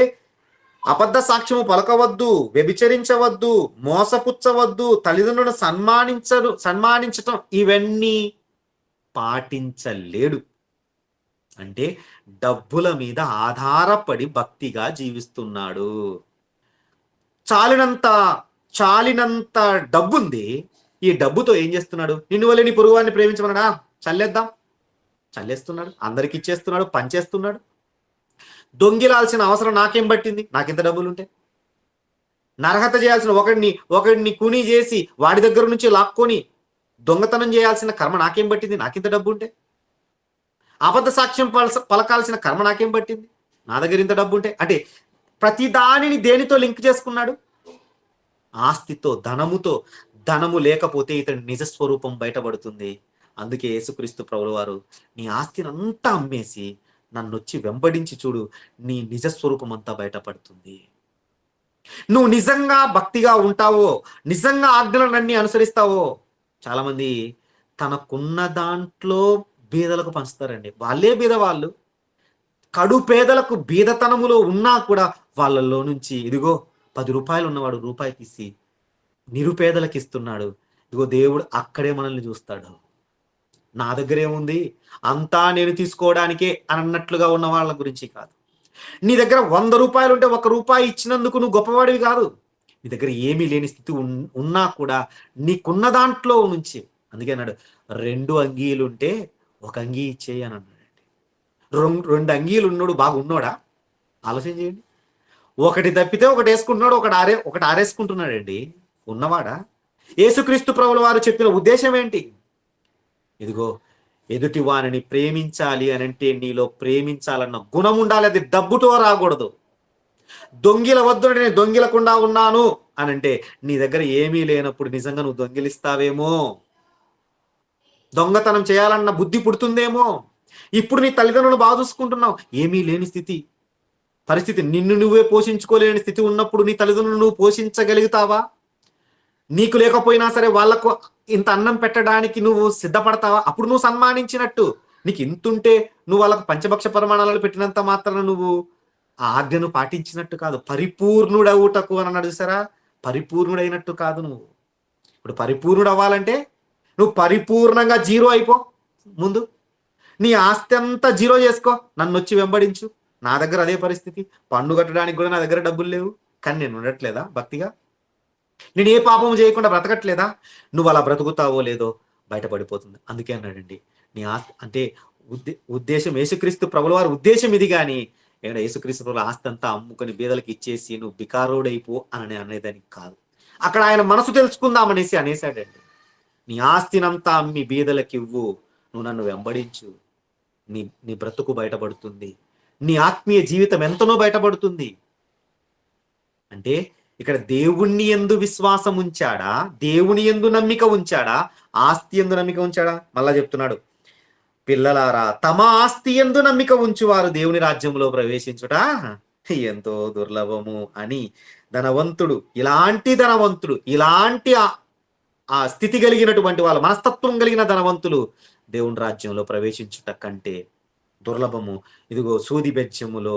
అబద్ధ సాక్ష్యము పలకవద్దు, వ్యభిచరించవద్దు, మోసపుచ్చవద్దు, తల్లిదండ్రులను సన్మానించటం ఇవన్నీ పాటించలేడు. అంటే డబ్బుల మీద ఆధారపడి భక్తిగా జీవిస్తున్నాడు. చాలినంత డబ్బుంది. ఈ డబ్బుతో ఏం చేస్తున్నాడు? నిన్ను వల్లే నీ పొరుగువారిని ప్రేమించమన్నాడా? చల్లేస్తున్నాడు. అందరికి ఇచ్చేస్తున్నాడు, పంచేస్తున్నాడు. దొంగిలాల్సిన అవసరం నాకేం పట్టింది? నాకింత డబ్బులుంటే. నరహత చేయాల్సిన ఒకడిని కూనీ చేసి వాడి దగ్గర నుంచి లాక్కొని దొంగతనం చేయాల్సిన కర్మ నాకేం పట్టింది? నాకింత డబ్బు ఉంటే. అబద్ధ సాక్ష్యం పలకాల్సిన కర్మ నాకేం పట్టింది? నా దగ్గర ఇంత డబ్బు ఉంటే. అంటే ప్రతి దానిని దేనితో లింక్ చేసుకున్నాడు? ఆస్తితో, ధనముతో. ధనము లేకపోతే ఇతని నిజస్వరూపం బయటపడుతుంది. అందుకే యేసుక్రీస్తు ప్రభుల వారు నీ ఆస్తిని అంతా అమ్మేసి నన్నొచ్చి వెంబడించి చూడు, నీ నిజస్వరూపం అంతా బయటపడుతుంది. నువ్వు నిజంగా భక్తిగా ఉంటావో, నిజంగా ఆజ్ఞలన్నీ అనుసరిస్తావో. చాలామంది తనకున్న దాంట్లో బీదలకు పంచుతారండి. వాళ్ళే బీదవాళ్ళు. కడు పేదలకు బీదతనములో ఉన్నా కూడా వాళ్ళల్లో నుంచి ఇదిగో 10 రూపాయలు ఉన్నవాడు రూపాయి తీసి నిరుపేదలకు ఇస్తున్నాడు. ఇదిగో దేవుడు అక్కడే మనల్ని చూస్తాడు. నా దగ్గర ఏముంది, అంతా నేను తీసుకోవడానికే అన్నట్లుగా ఉన్న వాళ్ళ గురించి కాదు. నీ దగ్గర 100 రూపాయలు ఉంటే 1 రూపాయి ఇచ్చినందుకు నువ్వు గొప్పవాడివి కాదు. నీ దగ్గర ఏమీ లేని స్థితి ఉన్నా కూడా నీకున్న దాంట్లో నుంచి, అందుకే అన్నాడు 2 అంగీలుంటే 1 అంగీ ఇచ్చేయి అని అన్నాడండి. 2 అంగీలు ఉన్నోడు బాగా ఉన్నోడా? ఆలోచన చేయండి. ఒకటి తప్పితే ఒకటి వేసుకుంటున్నాడు, ఒకటి ఆరేసుకుంటున్నాడండి. ఉన్నవాడా? యేసుక్రీస్తు ప్రభుల వారు చెప్పిన ఉద్దేశం ఏంటి? ఇదిగో ఎదుటి వారిని ప్రేమించాలి అనంటే నీలో ప్రేమించాలన్న గుణం ఉండాలి. అది డబ్బుతో రాకూడదు. దొంగిల వద్దు అంటే నేను దొంగిలకుండా ఉన్నాను అనంటే నీ దగ్గర ఏమీ లేనప్పుడు నిజంగా నువ్వు దొంగిలిస్తావేమో, దొంగతనం చేయాలన్న బుద్ధి పుడుతుందేమో. ఇప్పుడు నీ తల్లిదండ్రులను బాగా చూసుకుంటున్నావు, ఏమీ లేని స్థితి పరిస్థితి, నిన్ను నువ్వే పోషించుకోలేని స్థితి ఉన్నప్పుడు నీ తల్లిదండ్రులను నువ్వు పోషించగలుగుతావా? నీకు లేకపోయినా సరే వాళ్ళకు ఇంత అన్నం పెట్టడానికి నువ్వు సిద్ధపడతావా? అప్పుడు నువ్వు సన్మానించినట్టు. నీకు ఇంతుంటే నువ్వు వాళ్ళకు పంచభక్ష పరిమాణాలు పెట్టినంత మాత్రాన నువ్వు ఆ ఆజ్ఞను పాటించినట్టు కాదు. పరిపూర్ణుడవుటకు అని అన్నాడు చూసారా? పరిపూర్ణుడైనట్టు కాదు నువ్వు. ఇప్పుడు పరిపూర్ణుడు అవ్వాలంటే నువ్వు పరిపూర్ణంగా జీరో అయిపో. ముందు నీ ఆస్తి అంతా జీరో చేసుకో, నన్ను వచ్చి వెంబడించు. నా దగ్గర అదే పరిస్థితి. పన్ను కట్టడానికి కూడా నా దగ్గర డబ్బులు లేవు, కానీ నేను ఉండట్లేదా భక్తిగా? నేను ఏ పాపం చేయకుండా బ్రతకట్లేదా? నువ్వు అలా బ్రతుకుతావో లేదో బయటపడిపోతుంది. అందుకే అన్నాడండి, నీ ఆస్తి అంటే ఉద్దేశం యేసుక్రీస్తు ప్రభుల వారి ఉద్దేశం ఇది. కానీ ఏడా యేసుక్రీస్తు ప్రభుల ఆస్తి అంతా అమ్ముకొని బీదలకు ఇచ్చేసి నువ్వు బికారోడైపో అని అనేదానికి కాదు. అక్కడ ఆయన మనసు తెలుసుకుందామనేసి అనేసాడండి. నీ ఆస్తినంతా అమ్మి బీదలకు ఇవ్వు, నువ్వు నన్ను వెంబడించు, నీ నీ బ్రతుకు బయటపడుతుంది, నీ ఆత్మీయ జీవితం ఎంతనో బయటపడుతుంది. అంటే ఇక్కడ దేవుణ్ణి యందు విశ్వాసం ఉంచాడా, దేవుని యందు నమ్మిక ఉంచాడా, ఆస్తి యందు నమ్మిక ఉంచాడా? మళ్ళా చెప్తున్నాడు, పిల్లలారా తమ ఆస్తి యందు నమ్మిక ఉంచువారు దేవుని రాజ్యంలో ప్రవేశించుట ఎంతో దుర్లభము అని. ధనవంతుడు, ఇలాంటి ఆ స్థితి కలిగినటువంటి వాళ్ళ మనస్తత్వం కలిగిన ధనవంతులు దేవుని రాజ్యంలో ప్రవేశించుట కంటే దుర్లభము. ఇదిగో సూది బెజ్జములో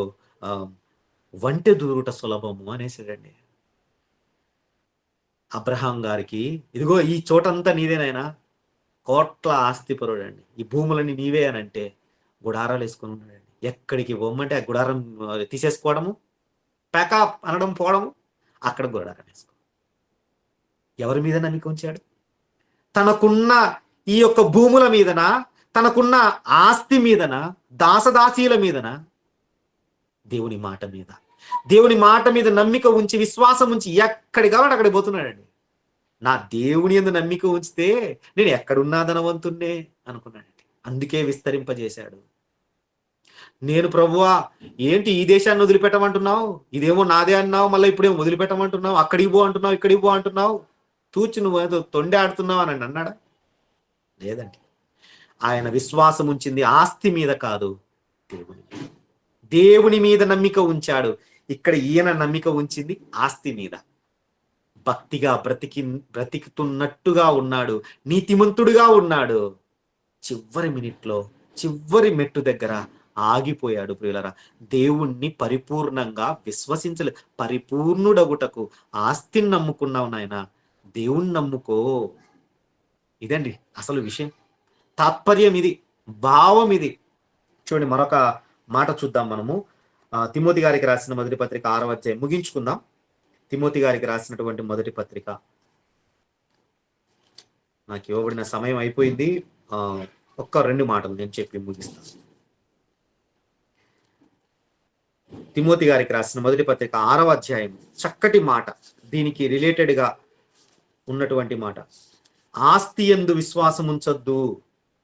వంటె దూరుట సులభము అనేసాడండి అబ్రహాం గారికి. ఇదిగో ఈ చోటంతా నీదేనైనా, కోట్ల ఆస్తిపరుడు అండి, ఈ భూములని నీవే అని అంటే గుడారాలు వేసుకొని ఉన్నాడండి. ఎక్కడికి పోమంటే ఆ గుడారం తీసేసుకోవడము, ప్యాకప్ అనడం, పోవడము, అక్కడ గుడారం వేసుకో. ఎవరి మీద నమ్మిక ఉంచాడు? తనకున్న ఈ యొక్క భూముల మీదన, తనకున్న ఆస్తి మీదన, దాసదాసీల మీదన? దేవుని మాట మీద. దేవుని మాట మీద నమ్మిక ఉంచి, విశ్వాసం ఉంచి ఎక్కడికి కావాలంటే అక్కడికి పోతున్నాడండి. నా దేవుని యందు నమ్మిక ఉంచితే నేను ఎక్కడున్నా ధనవంతున్నే అనుకున్నాడండి. అందుకే విస్తరింపజేశాడు. నేను ప్రభువా ఏంటి ఈ దేశాన్ని వదిలిపెట్టమంటున్నావు, ఇదేమో నాదే అన్నావు, మళ్ళీ ఇప్పుడేమో వదిలిపెట్టమంటున్నావు, అక్కడికి పో అంటున్నావు, ఇక్కడికి పో అంటున్నావు, తూచి నువ్వు ఏదో తొండే ఆడుతున్నావు అని అన్నాడా? లేదండి. ఆయన విశ్వాసం ఉంచింది ఆస్తి మీద కాదు, దేవుని మీద. దేవుని మీద నమ్మిక ఉంచాడు. ఇక్కడ ఈయన నమ్మిక ఉంచింది ఆస్తి మీద. భక్తిగా బ్రతికుతున్నట్టుగా ఉన్నాడు, నీతిమంతుడుగా ఉన్నాడు. చివరి మినిట్లో, చివరి మెట్టు దగ్గర ఆగిపోయాడు. ప్రియులరా, దేవుణ్ణి పరిపూర్ణంగా విశ్వసించలే. పరిపూర్ణుడగుటకు ఆస్తిని నమ్ముకున్నావు నాయన, దేవుణ్ణి నమ్ముకో. ఇదండి అసలు విషయం, తాత్పర్యం ఇది, భావం ఇది. చూడండి, మరొక మాట చూద్దాం మనము. తిమోతి గారికి రాసిన మొదటి పత్రిక 6వ అధ్యాయం ముగించుకుందాం. తిమోతి గారికి రాసినటువంటి మొదటి పత్రిక, నాకు ఇవ్వబడిన సమయం అయిపోయింది. ఒక్క 2 మాటలు నేను చెప్పి ముగిస్తాను. తిమోతి గారికి రాసిన మొదటి పత్రిక 6వ అధ్యాయం, చక్కటి మాట, దీనికి రిలేటెడ్ గా ఉన్నటువంటి మాట. ఆస్తి యందు విశ్వాసం ఉంచొద్దు,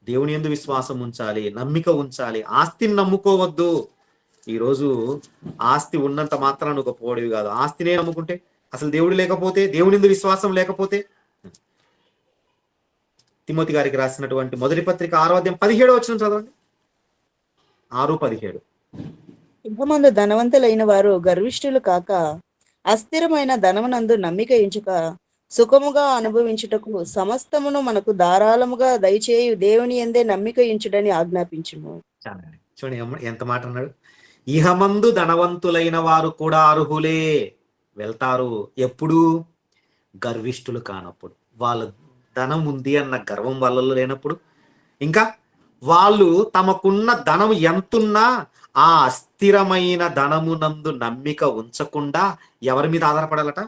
దేవుని యందు విశ్వాసం ఉంచాలి, నమ్మిక ఉంచాలి. ఆస్తిని నమ్ముకోవద్దు. ఈరోజు ఆస్తి ఉన్నంత మాత్రాన ఒక పోడివి కాదు. ఆస్తినే నమ్ముకుంటే, అసలు దేవుడు లేకపోతే, దేవుని యందు విశ్వాసం లేకపోతే. తిమోతి గారికి రాసినటువంటి మొదటి పత్రిక 6వ అధ్యాయం 17వ వచనం చదవండి. 6:17. యుద్ధమందు ధనవంతులైన వారు గర్విష్ఠులు కాక, అస్థిరమైన ధనమునందు నమ్మిక ఉంచుక, సుఖముగా అనుభవించుటకు సమస్తమును మనకు ధారాళముగా దయచేయు దేవుని యందే నమ్మిక ఉంచుడని ఆజ్ఞాపించుము. చూడండి ఎంత మాట అన్నాడు. ఇహమందు ధనవంతులైన వారు కూడా అర్హులే, వెళ్తారు. ఎప్పుడు? గర్విష్ఠులు కానప్పుడు, వాళ్ళ ధనం ఉంది అన్న గర్వం వాళ్ళలో లేనప్పుడు. ఇంకా వాళ్ళు తమకున్న ధనం ఎంతున్నా ఆ అస్థిరమైన ధనమునందు నమ్మిక ఉంచకుండా ఎవరి మీద ఆధారపడాలట?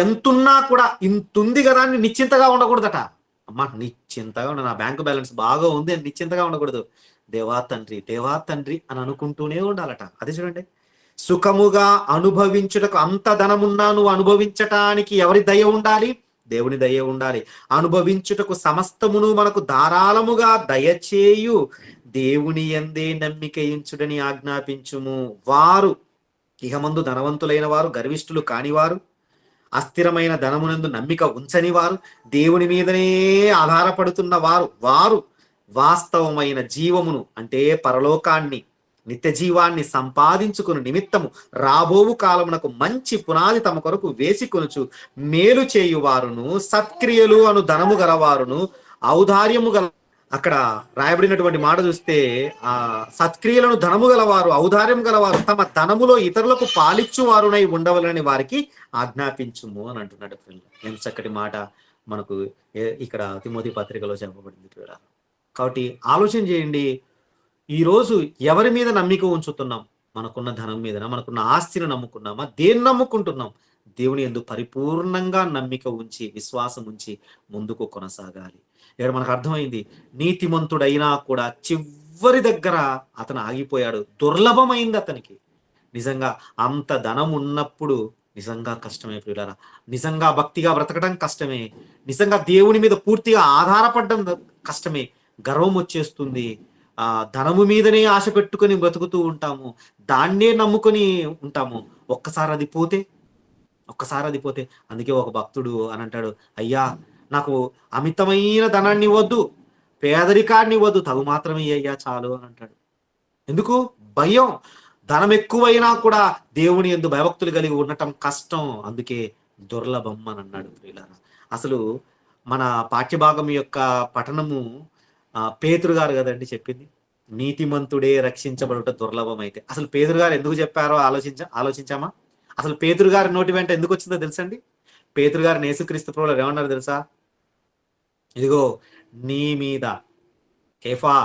ఎంతున్నా కూడా ఇంతుంది కదా అని నిశ్చింతగా ఉండకూడదట. అమ్మా నిశ్చింతగా ఉండ, నా బ్యాంకు బ్యాలెన్స్ బాగా ఉంది అని నిశ్చింతగా ఉండకూడదు. దేవా తండ్రి, దేవా తండ్రి అని అనుకుంటూనే ఉండాలట. అది చూడండి, సుఖముగా అనుభవించుటకు అంత ధనమున్నా నువ్వు అనుభవించటానికి ఎవరి దయ ఉండాలి? దేవుని దయ ఉండాలి. అనుభవించుటకు సమస్తమును మనకు ధారాళముగా దయచేయు దేవుని యందే నమ్మిక ఉంచుడని ఆజ్ఞాపించుము. వారు ఇహమందు ధనవంతులైన వారు, గర్విష్ఠులు కానివారు, అస్థిరమైన ధనమునందు నమ్మిక ఉంచని వారు, దేవుని మీదనే ఆధారపడుతున్న వారు, వారు వాస్తవమైన జీవమును అంటే పరలోకాన్ని, నిత్య జీవాన్ని సంపాదించుకుని నిమిత్తము రాబోవు కాలమునకు మంచి పునాది తమ కొరకు వేసికొనుచు మేలు చేయువారును, సత్క్రియలు అను ధనము గలవారును, ఔదార్యము గల, అక్కడ రాయబడినటువంటి మాట చూస్తే ఆ సత్క్రియలను ధనము గలవారు, ఔదార్యం గలవారు, తమ ధనములో ఇతరులకు పాలిచ్చు వారునై ఉండవలని వారికి ఆజ్ఞాపించుము అని అంటున్నాడు. ఎంత చక్కటి మాట మనకు ఇక్కడ తిమోతి పత్రికలో చెప్పబడింది. కాబట్టి ఆలోచన చేయండి, ఈరోజు ఎవరి మీద నమ్మిక ఉంచుతున్నాం? మనకున్న ధనం మీద, మనకున్న ఆస్తిని నమ్ముకున్నామా? దేన్ని నమ్ముకుంటున్నాం? దేవుని యందు పరిపూర్ణంగా నమ్మిక ఉంచి, విశ్వాసం ఉంచి ముందుకు కొనసాగాలి. ఇక్కడ మనకు అర్థమైంది, నీతిమంతుడైనా కూడా చివరి దగ్గర అతను ఆగిపోయాడు. దుర్లభమైంది అతనికి. నిజంగా అంత ధనం ఉన్నప్పుడు నిజంగా కష్టమే ప్రియులారా. నిజంగా భక్తిగా బ్రతకడం కష్టమే. నిజంగా దేవుని మీద పూర్తిగా ఆధారపడడం కష్టమే. గర్వం వచ్చేస్తుంది. ధనము మీదనే ఆశ పెట్టుకొని బ్రతుకుతూ ఉంటాము, దాన్నే నమ్ముకొని ఉంటాము. ఒక్కసారి అది పోతే అందుకే ఒక భక్తుడు అని అంటాడు, అయ్యా నాకు అమితమైన ధనాన్ని ఇవ్వద్దు, పేదరికాన్ని ఇవ్వద్దు, తగు మాత్రమే అయ్యా చాలు అని అంటాడు. ఎందుకు? భయం. ధనం ఎక్కువైనా కూడా దేవుని యందు భయభక్తులు కలిగి ఉండటం కష్టం, అందుకే దుర్లభం అని అన్నాడు. ప్రియులారా, అసలు మన పాఠ్యభాగం యొక్క పఠనము పేతురు గారు కదండి చెప్పింది, నీతిమంతుడే రక్షించబడుట దుర్లభం. అయితే అసలు పేతురు గారు ఎందుకు చెప్పారో ఆలోచించామా? అసలు పేతురు గారి నోటి వెంట ఎందుకు వచ్చిందో తెలుసండి? పేతురు గారిని యేసుక్రీస్తు ప్రభువులు ఏమన్నారు తెలుసా? ఇదిగో నీ మీద, కేఫా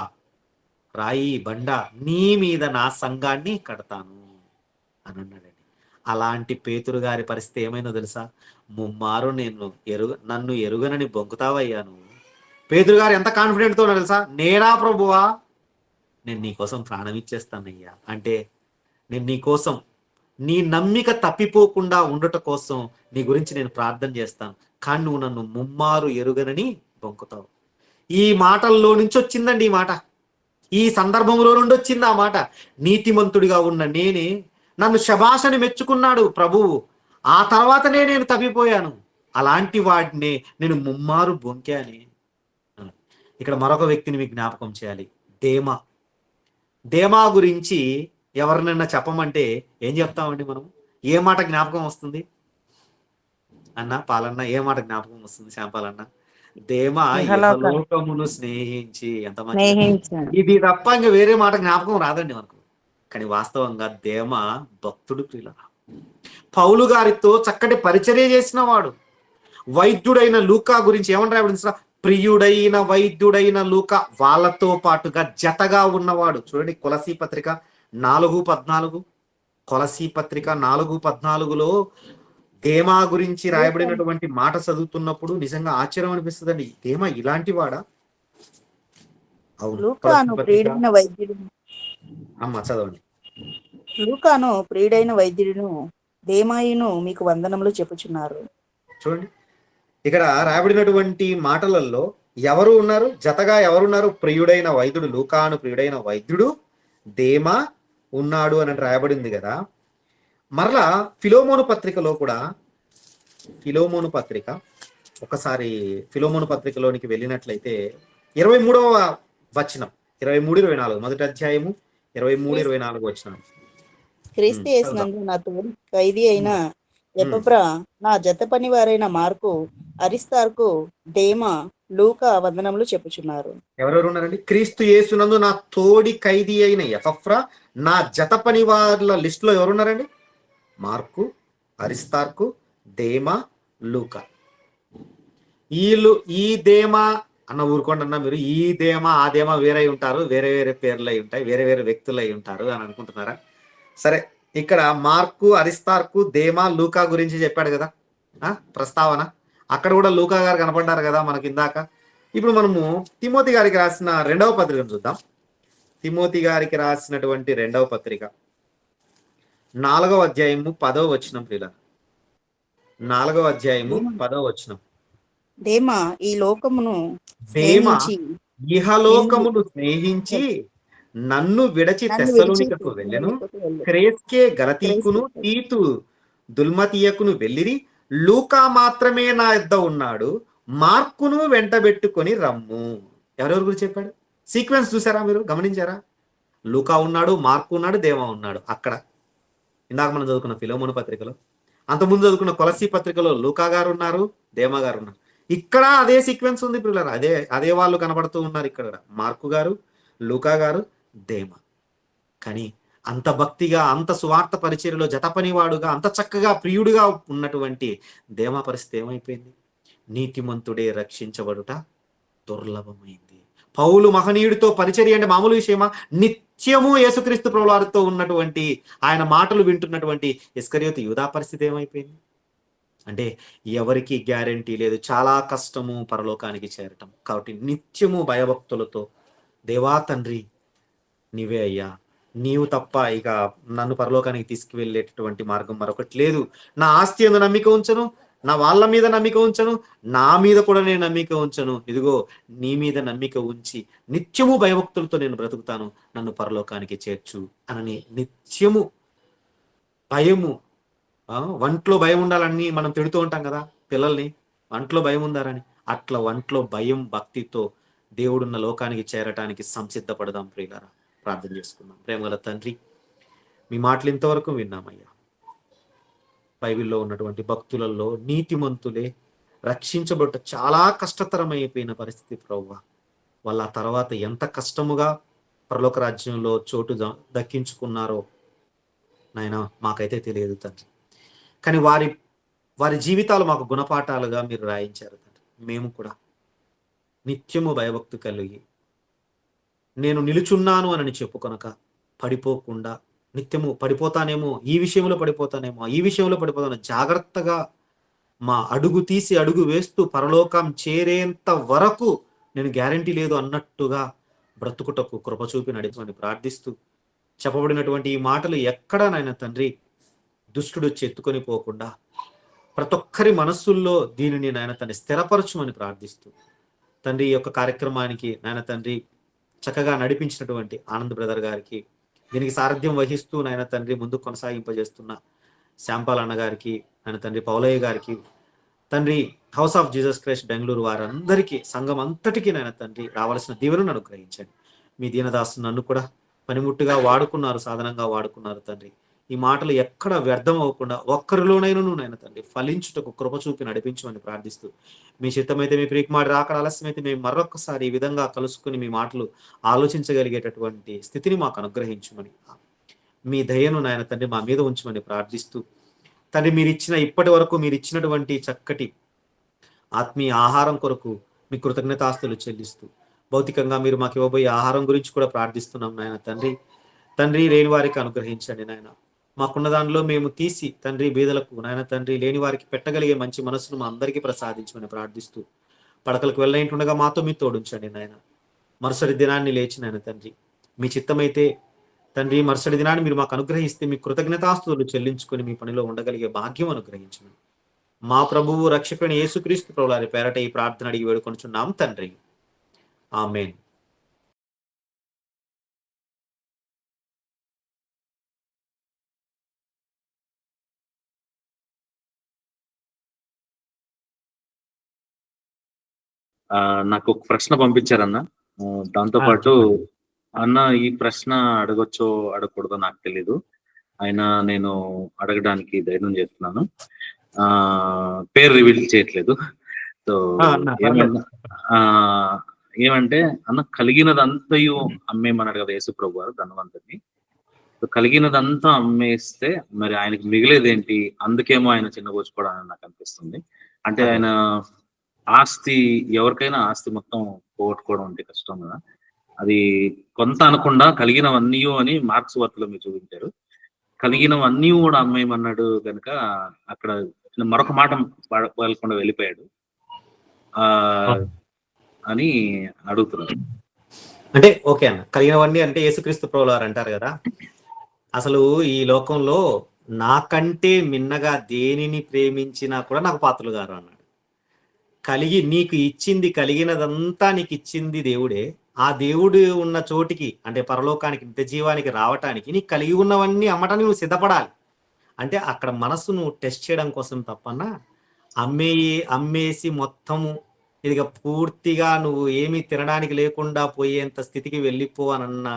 రాయి బండ, నీ మీద నా సంఘాన్ని కడతాను అని అన్నాడండి. అలాంటి పేతురు గారి పరిస్థితి ఏమైందో తెలుసా? ముమ్మారు నన్ను ఎరుగనని బొంకుతావయ్యాను. పేతురు గారు ఎంత కాన్ఫిడెంట్తో ఉన్నారు తెలుసా? నేనా ప్రభువా, నేను నీకోసం ప్రాణం ఇచ్చేస్తానయ్యా. అంటే నేను నీకోసం, నీ నమ్మిక తప్పిపోకుండా ఉండట కోసం నీ గురించి నేను ప్రార్థన చేస్తాను, కానీ నువ్వు నన్ను ముమ్మారు ఎరుగనని బొంకుతావు. ఈ మాటల్లో నుంచి వచ్చిందండి ఈ మాట, ఈ సందర్భంలో నుండి వచ్చింది ఆ మాట. నీతిమంతుడిగా ఉన్న నేనే, నన్ను శబాషని మెచ్చుకున్నాడు ప్రభువు, ఆ తర్వాతనే నేను తప్పిపోయాను, అలాంటి వాడినే నేను ముమ్మారు బొంకాని. ఇక్కడ మరొక వ్యక్తిని మీకు జ్ఞాపకం చేయాలి, దేమా. దేమా గురించి ఎవరినైనా చెప్పమంటే ఏం చెప్తామండి మనం? ఏ మాట జ్ఞాపకం వస్తుంది అన్న? పాలన్న ఏ మాట జ్ఞాపకం వస్తుంది? శాంపాలన్న, దేమా ఇహలోకమును స్నేహించి, ఎంత మంచి, ఇది తప్ప ఇంకా వేరే మాట జ్ఞాపకం రాదండి మనకు. కానీ వాస్తవంగా దేమా భక్తుడు ప్రియులారా. పౌలు గారితో చక్కటి పరిచర్య చేసిన వాడు. వైద్యుడైన లూకా గురించి ఏమని రాయబడింది? ప్రియుడైన వైద్యుడైన లూకా వాళ్ళతో పాటుగా జతగా ఉన్నవాడు. చూడండి, కొలసీ పత్రిక 4:14, కొలసీ పత్రిక 4:14లో దేమా గురించి రాయబడినటువంటి మాట చదువుతున్నప్పుడు నిజంగా ఆశ్చర్యం అనిపిస్తుందండి. దేమా ఇలాంటి వాడా? అవును. అమ్మ చదవండి. లూకాను ప్రియుడైన వైద్యుడును దేమాయును మీకు వందనములు చెప్పుచున్నారు. చూడండి, ఇక్కడ రాయబడినటువంటి మాటలలో ఎవరు ఉన్నారు? జతగా ఎవరున్నారు? ప్రియుడైన వైద్యుడు, లూకాను ప్రియుడైన వైద్యుడు దేమా ఉన్నాడు అని రాయబడింది కదా. మరలా ఫిలోమోను పత్రికలో కూడా, ఫిలోమోను పత్రిక, ఒకసారి ఫిలోమోను పత్రికలోనికి వెళ్ళినట్లయితే 23వ వచనం, 23-24, మొదటి అధ్యాయము 23-24 వచనం. క్రీస్తు యేసునందు నా తోడి ఖైదీ అయిన ఎపఫ్రా, నా జత పని వారైన మార్కు, అరిస్తార్కు, దేమా, లూకా వందనములు చెప్పుచున్నారు. ఎవరెవరు ఉన్నారండి? క్రీస్తు యేసునందు నా తోడి ఖైదీ అయిన ఎపఫ్రా, నా జత పని వాళ్ళ లిస్ట్ లో ఎవరున్నారండి? మార్కు, అరిస్తార్కు, దేమా, లూకా. ఈ దేమా అన్న ఊరుకోండి అన్న, మీరు ఈ దేమా ఆ దేమా వేరే ఉంటారు, వేరే వేరే పేర్లు అయి ఉంటాయి, వేరే వేరే వ్యక్తులు అయి ఉంటారు అని అనుకుంటున్నారా? సరే, ఇక్కడ మార్కు, అరిస్తార్కు, దేమా, లూకా గురించి చెప్పాడు కదా. ప్రస్తావన. అక్కడ కూడా లూకా గారు కనపడ్డారు కదా మనకి ఇందాక. ఇప్పుడు మనము తిమోతి గారికి రాసిన 2వ పత్రికను చూద్దాం. తిమోతి గారికి రాసినటువంటి 2వ పత్రిక 4వ అధ్యాయము 10వ వచనం ప్రియులారా. 4వ అధ్యాయము 10వ వచనం. దేమా ఈ లోకమును దేమ స్నేహించి ఇహలోకమును స్నేహించి నన్ను విడచి నన్ను విడిచి తెస్సలోనికకు వెళ్ళెను. క్రేస్కే గలతీకును తీతు దుల్మతీయకును వెళ్ళిరి. లూకా మాత్రమే నా యొద్ద ఉన్నాడు. మార్కును వెంటబెట్టుకొని రమ్ము. ఎవరెవరి గురించి చెప్పాడు? సీక్వెన్స్ చూసారా, మీరు గమనించారా? లూకా ఉన్నాడు, మార్కు ఉన్నాడు, దేవా ఉన్నాడు. అక్కడ ఇందాక మనం చదువుకున్న ఫిలోమోను పత్రికలో, అంతకుముందు చదువుకున్న కొలసీ పత్రికలో లూకా గారు ఉన్నారు, దేమా గారు ఉన్నారు. ఇక్కడ అదే సీక్వెన్స్ ఉంది పిల్లలు. అదే వాళ్ళు కనబడుతూ ఉన్నారు ఇక్కడ. మార్కు గారు, లూకా గారు, దేమ. కానీ అంత భక్తిగా, అంత సువార్త పరిచర్యలో జతపనివాడుగా, అంత చక్కగా ప్రియుడిగా ఉన్నటువంటి దేమ పరిస్థితి ఏమైపోయింది? నీతిమంతుడే రక్షించబడుట దుర్లభమైంది. పౌలు మహనీయుడితో పరిచర్య అంటే మామూలు విషయమా? నిత్యము యేసుక్రీస్తు ప్రభువారితో ఉన్నటువంటి, ఆయన మాటలు వింటున్నటువంటి ఇస్కరియోతు యూదా పరిస్థితి ఏమైపోయింది? అంటే ఎవరికి గ్యారంటీ లేదు, చాలా కష్టము పరలోకానికి చేరటం. కాబట్టి నిత్యము భయభక్తులతో, దేవా తండ్రి నీవే అయ్యా, నీవు తప్ప ఇక నన్ను పరలోకానికి తీసుకువెళ్ళేటటువంటి మార్గం మరొకటి లేదు. నా ఆస్తి యందు నమ్మిక ఉంచను, నా వాళ్ళ మీద నమ్మిక ఉంచను, నా మీద కూడా నేను నమ్మిక ఉంచను. ఇదిగో నీ మీద నమ్మిక ఉంచి నిత్యము భయభక్తులతో నేను బ్రతుకుతాను, నన్ను పరలోకానికి చేర్చు అని నిత్యము భయము. వంట్లో భయం ఉండాలని మనం తిడుతూ ఉంటాం కదా పిల్లల్ని, వంట్లో భయం ఉండాలని. అట్లా వంట్లో భయం, భక్తితో దేవుడున్న లోకానికి చేరటానికి సంసిద్ధపడదాం ప్రియులారా. ప్రార్థన చేసుకుందాం. ప్రేమగల తండ్రి, మీ మాటలు ఇంతవరకు విన్నామయ్యా. బైబిల్లో ఉన్నటువంటి భక్తులలో నీతిమంతులే రక్షించబడ్డ చాలా కష్టతరమైపోయిన పరిస్థితి ప్రభువా. వాళ్ళ తర్వాత ఎంత కష్టముగా పరలోక రాజ్యంలో చోటు దక్కించుకున్నారో నాయన మాకైతే తెలియదు తండ్రి. కానీ వారి వారి జీవితాలు మాకు గుణపాఠాలుగా మీరు రాయించారు తండ్రి. మేము కూడా నిత్యము భయభక్తి కలిగి నేను నిలుచున్నాను అని చెప్పుకొనక పడిపోకుండా, నిత్యము పడిపోతానేమో, ఈ విషయంలో పడిపోతానేమో, ఈ విషయంలో పడిపోతాను, జాగ్రత్తగా మా అడుగు తీసి అడుగు వేస్తూ పరలోకం చేరేంత వరకు నేను గ్యారంటీ లేదు అన్నట్టుగా బ్రతుకుటకు కృప చూపి నడిపమని ప్రార్థిస్తూ, చెప్పబడినటువంటి ఈ మాటలు ఎక్కడా నాయన తండ్రి దుష్టుడు ఎత్తుకొని పోకుండా ప్రతి ఒక్కరి మనస్సుల్లో దీనిని నాయన తండ్రి స్థిరపరచుమని ప్రార్థిస్తూ, తండ్రి ఈ యొక్క కార్యక్రమానికి నాయన తండ్రి చక్కగా నడిపించినటువంటి ఆనంద్ బ్రదర్ గారికి, దీనికి సారథ్యం వహిస్తూ నాయన తండ్రి ముందు కొనసాగింపజేస్తున్న శాంపాల్ అన్న గారికి, నాయన తండ్రి పౌలయ్య గారికి, తండ్రి house of Jesus Christ Bengaluru వారందరికీ, సంఘం అంతటికీ నాయన తండ్రి రావాల్సిన దీవెనను అనుగ్రహించండి. మీ దీనదాసు నన్ను కూడా పనిముట్టుగా వాడుకున్నారు, సాధనంగా వాడుకున్నారు తండ్రి. ఈ మాటలు ఎక్కడ వ్యర్థం అవ్వకుండా ఒక్కరిలోనైనా నాయన తండ్రి ఫలించుటకు కృప చూపి నడిపించమని ప్రార్థిస్తూ, మీ చిత్తమైతే, మీ ప్రియకుమారి రాకడ ఆలస్యమైతే మేము మరొకసారి ఈ విధంగా కలుసుకుని మీ మాటలు ఆలోచించగలిగేటటువంటి స్థితిని మాకు అనుగ్రహించమని, మీ దయను నాయన తండ్రి మా మీద ఉంచమని ప్రార్థిస్తూ, తండ్రి ఇప్పటి వరకు మీరు ఇచ్చినటువంటి చక్కటి ఆత్మీయ ఆహారం కొరకు మీ కృతజ్ఞతాస్తులు చెల్లిస్తూ, భౌతికంగా మీరు మాకు ఇవ్వబోయే ఆహారం గురించి కూడా ప్రార్థిస్తున్నాం నాయన తండ్రి. తండ్రి లేని వారికి అనుగ్రహించండి నాయన. మాకున్న దానిలో మేము తీసి తండ్రి బీదలకు నాయన తండ్రి లేని వారికి పెట్టగలిగే మంచి మనసును మా అందరికీ ప్రసాదించమని ప్రార్థిస్తూ, పడకలకు వెళ్ళినట్టుండగా మాతో మీ తోడుంచండి నాయన. మరుసటి దినాన్ని లేచి నాయన తండ్రి మీ చిత్తమైతే తండ్రి మరుసటి దినాన్ని మీరు మాకు అనుగ్రహిస్తే మీ కృతజ్ఞతాస్తుతులు చెల్లించుకొని మీ పనిలో ఉండగలిగే భాగ్యం అనుగ్రహించమని మా ప్రభువు రక్షకుని యేసుక్రీస్తు ప్రభువారి పేరట ఈ ప్రార్థన అడిగి వేడుకొనుచున్నాం తండ్రి. ఆమేన్. నాకు ఒక ప్రశ్న పంపించారన్న. దాంతో పాటు అన్న ఈ ప్రశ్న అడగొచ్చో అడగకూడదో నాకు తెలీదు. అయినా నేను అడగడానికి ధైర్యం చేస్తున్నాను. పేరు రివీల్ చేయట్లేదు. సో ఏమంటే అన్న, కలిగినదంతయు అమ్మేమన్నాడు కదా యేసు ప్రభు గారు ధనవంతుని. కలిగినదంతా అమ్మేస్తే మరి ఆయనకి మిగిలేదేంటి? అందుకేమో ఆయన చిన్నబోచుకోవడానికి నాకు అనిపిస్తుంది. అంటే ఆయన ఆస్తి, ఎవరికైనా ఆస్తి మొత్తం పోగొట్టుకోవడం అంటే కష్టం కదా. అది కొంత అనకుండా కలిగినవన్నీ అని మార్క్స్ వార్తలో మీరు చూపించారు. కలిగినవన్నీ కూడా అమ్మేయమన్నాడు కనుక అక్కడ మరొక మాట పలకుండా వెళ్ళిపోయాడు ఆ అని అడుగుతున్నాడు. అంటే ఓకే అన్న, కలిగినవన్నీ అంటే యేసుక్రీస్తు ప్రభువారు అంటారు కదా, అసలు ఈ లోకంలో నాకంటే మిన్నగా దేనిని ప్రేమించినా కూడా నాకు పాత్రలు గారు అన్నాడు. నీకు ఇచ్చింది, కలిగినదంతా నీకు ఇచ్చింది దేవుడే. ఆ దేవుడు ఉన్న చోటికి అంటే పరలోకానికి, నిత్య జీవానికి రావటానికి నీకు కలిగి ఉన్నవన్నీ అమ్మటానికి నువ్వు సిద్ధపడాలి. అంటే అక్కడ మనస్సు నువ్వు టెస్ట్ చేయడం కోసం తప్పన్నా అమ్మేసి మొత్తము ఇదిగా పూర్తిగా నువ్వు ఏమీ తినడానికి లేకుండా పోయేంత స్థితికి వెళ్ళిపోవనన్న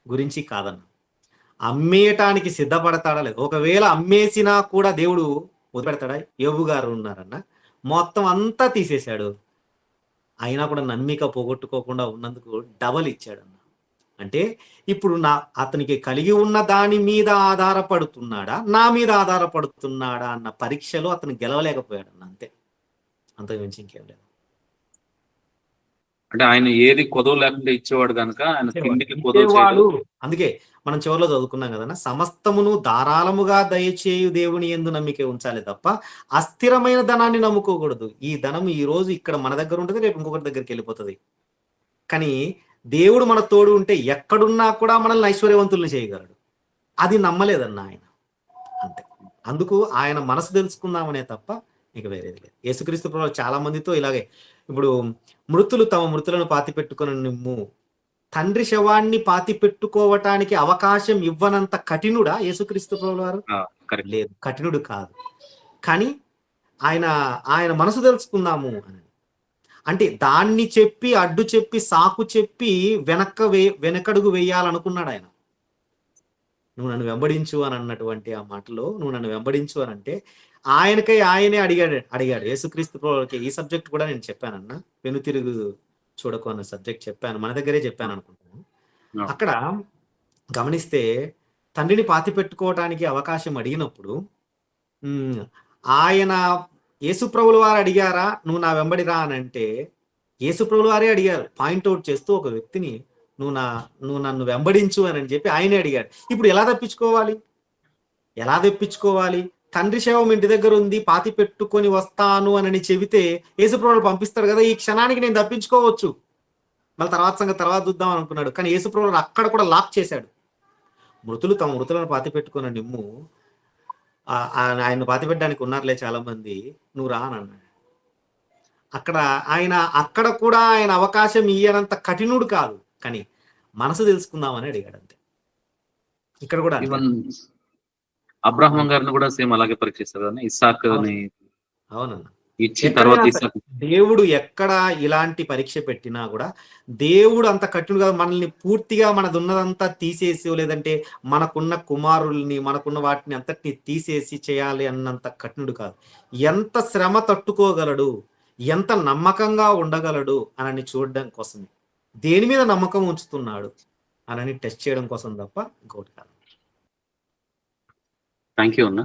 గురించి కాదన్న. అమ్మేయటానికి సిద్ధపడతాడా లేదు. ఒకవేళ అమ్మేసినా కూడా దేవుడు వదిలిపెడతాడా? యోబు గారు ఉన్నారన్న, మొత్తం అంతా తీసేశాడు, అయినా కూడా నమ్మిక పోగొట్టుకోకుండా ఉన్నందుకు డబల్ ఇచ్చాడన్న. అంటే ఇప్పుడు అతనికి కలిగి ఉన్న దాని మీద ఆధారపడుతున్నాడా, నా మీద ఆధారపడుతున్నాడా అన్న పరీక్షలో అతను గెలవలేకపోయాడన్న. అంతే, అంతకు మించి ఇంకేం లేదు. అంటే ఆయన ఏది కొదవ లేకుండా ఇచ్చేవాడు కనుక ఆయన తిండికి ఇచ్చేవాడు. అందుకే మనం చివరిలో చదువుకున్నాం కదన్నా, సమస్తమును ధారాళముగా దయచేయు దేవుని యందు నమ్మిక ఉంచాలి తప్ప అస్థిరమైన ధనాన్ని నమ్ముకోకూడదు. ఈ ధనం ఈ రోజు ఇక్కడ మన దగ్గర ఉంటుంది, రేపు ఇంకొకటి దగ్గరికి వెళ్ళిపోతుంది. కానీ దేవుడు మన తోడు ఉంటే ఎక్కడున్నా కూడా మనల్ని ఐశ్వర్యవంతుల్ని చేయగలడు. అది నమ్మలేదన్న ఆయన. అంతే, అందుకు ఆయన మనసు తెలుసుకుందామనే తప్ప ఇక వేరేది లేదు. యేసుక్రీస్తు ప్రభువు చాలా మందితో ఇలాగే, ఇప్పుడు మృతులు తమ మృతులను పాతి పెట్టుకుని నిమ్ము, తండ్రి శవాన్ని పాతి పెట్టుకోవటానికి అవకాశం ఇవ్వనంత కఠినుడా యేసుక్రీస్తు ప్రభువు వారు? లేదు, కఠినుడు కాదు. కానీ ఆయన మనసు తెలుసుకుందాము అని, అంటే దాన్ని చెప్పి అడ్డు చెప్పి సాకు చెప్పి వెనకడుగు వేయాలనుకున్నాడు ఆయన. నువ్వు నన్ను వెంబడించు అని అన్నటువంటి ఆ మాటలో, నువ్వు నన్ను వెంబడించు అని అంటే ఆయనే అడిగాడు యేసుక్రీస్తు ప్రభువుకి. ఈ సబ్జెక్ట్ కూడా నేను చెప్పానన్న, వెనుతిరుగు చూడకు అన్న సబ్జెక్ట్ చెప్పాను, మన దగ్గరే చెప్పాను అనుకుంటాను. అక్కడ గమనిస్తే తండ్రిని పాతి పెట్టుకోవటానికి అవకాశం అడిగినప్పుడు ఆయన యేసుప్రభుల వారు అడిగారా నువ్వు నా వెంబడి రా అని అంటే? యేసుప్రభుల వారే అడిగారు, పాయింట్అవుట్ చేస్తూ ఒక వ్యక్తిని, నువ్వు నన్ను వెంబడించు అని చెప్పి ఆయనే అడిగాడు. ఇప్పుడు ఎలా తెప్పించుకోవాలి? తండ్రి శవం ఇంటి దగ్గర ఉంది, పాతి పెట్టుకొని వస్తాను అని చెబితే యేసుప్రభుడు పంపిస్తాడు కదా, ఈ క్షణానికి నేను తప్పించుకోవచ్చు, మళ్ళీ తర్వాత చూద్దాం అనుకున్నాడు. కానీ యేసుప్రభుడు అక్కడ కూడా లాక్ చేశాడు. మృతులు తమ మృతులను పాతి పెట్టుకున్న నిమ్ము, ఆయన పాతి పెట్టడానికి ఉన్నారులే చాలా మంది, నువ్వు రా అని అన్నాడు. అక్కడ కూడా ఆయన అవకాశం ఇయ్యనంత కఠినుడు కాదు, కానీ మనసు తెలుసుకుందామని అడిగాడు అంతే. ఇక్కడ కూడా అబ్రాహ్మం గారిని కూడా సేమ్ అలాగే పరీక్షిస్తారు కదా, ఇస్సాక్ అవునన్న. ఇచ్చి తర్వాత దేవుడు ఎక్కడ ఇలాంటి పరీక్ష పెట్టినా కూడా దేవుడు అంత కఠినుడు కాదు. మనల్ని పూర్తిగా మనది ఉన్నదంతా తీసేసి, లేదంటే మనకున్న కుమారుల్ని మనకున్న వాటిని అంతటిని తీసేసి చేయాలి అన్నంత కఠినుడు కాదు. ఎంత శ్రమ తట్టుకోగలడు, ఎంత నమ్మకంగా ఉండగలడు అని చూడడం కోసమే, దేని మీద నమ్మకం ఉంచుతున్నాడు అని టెస్ట్ చేయడం కోసం తప్ప ఇంకోటి కాదు. థ్యాంక్ యూ అన్న.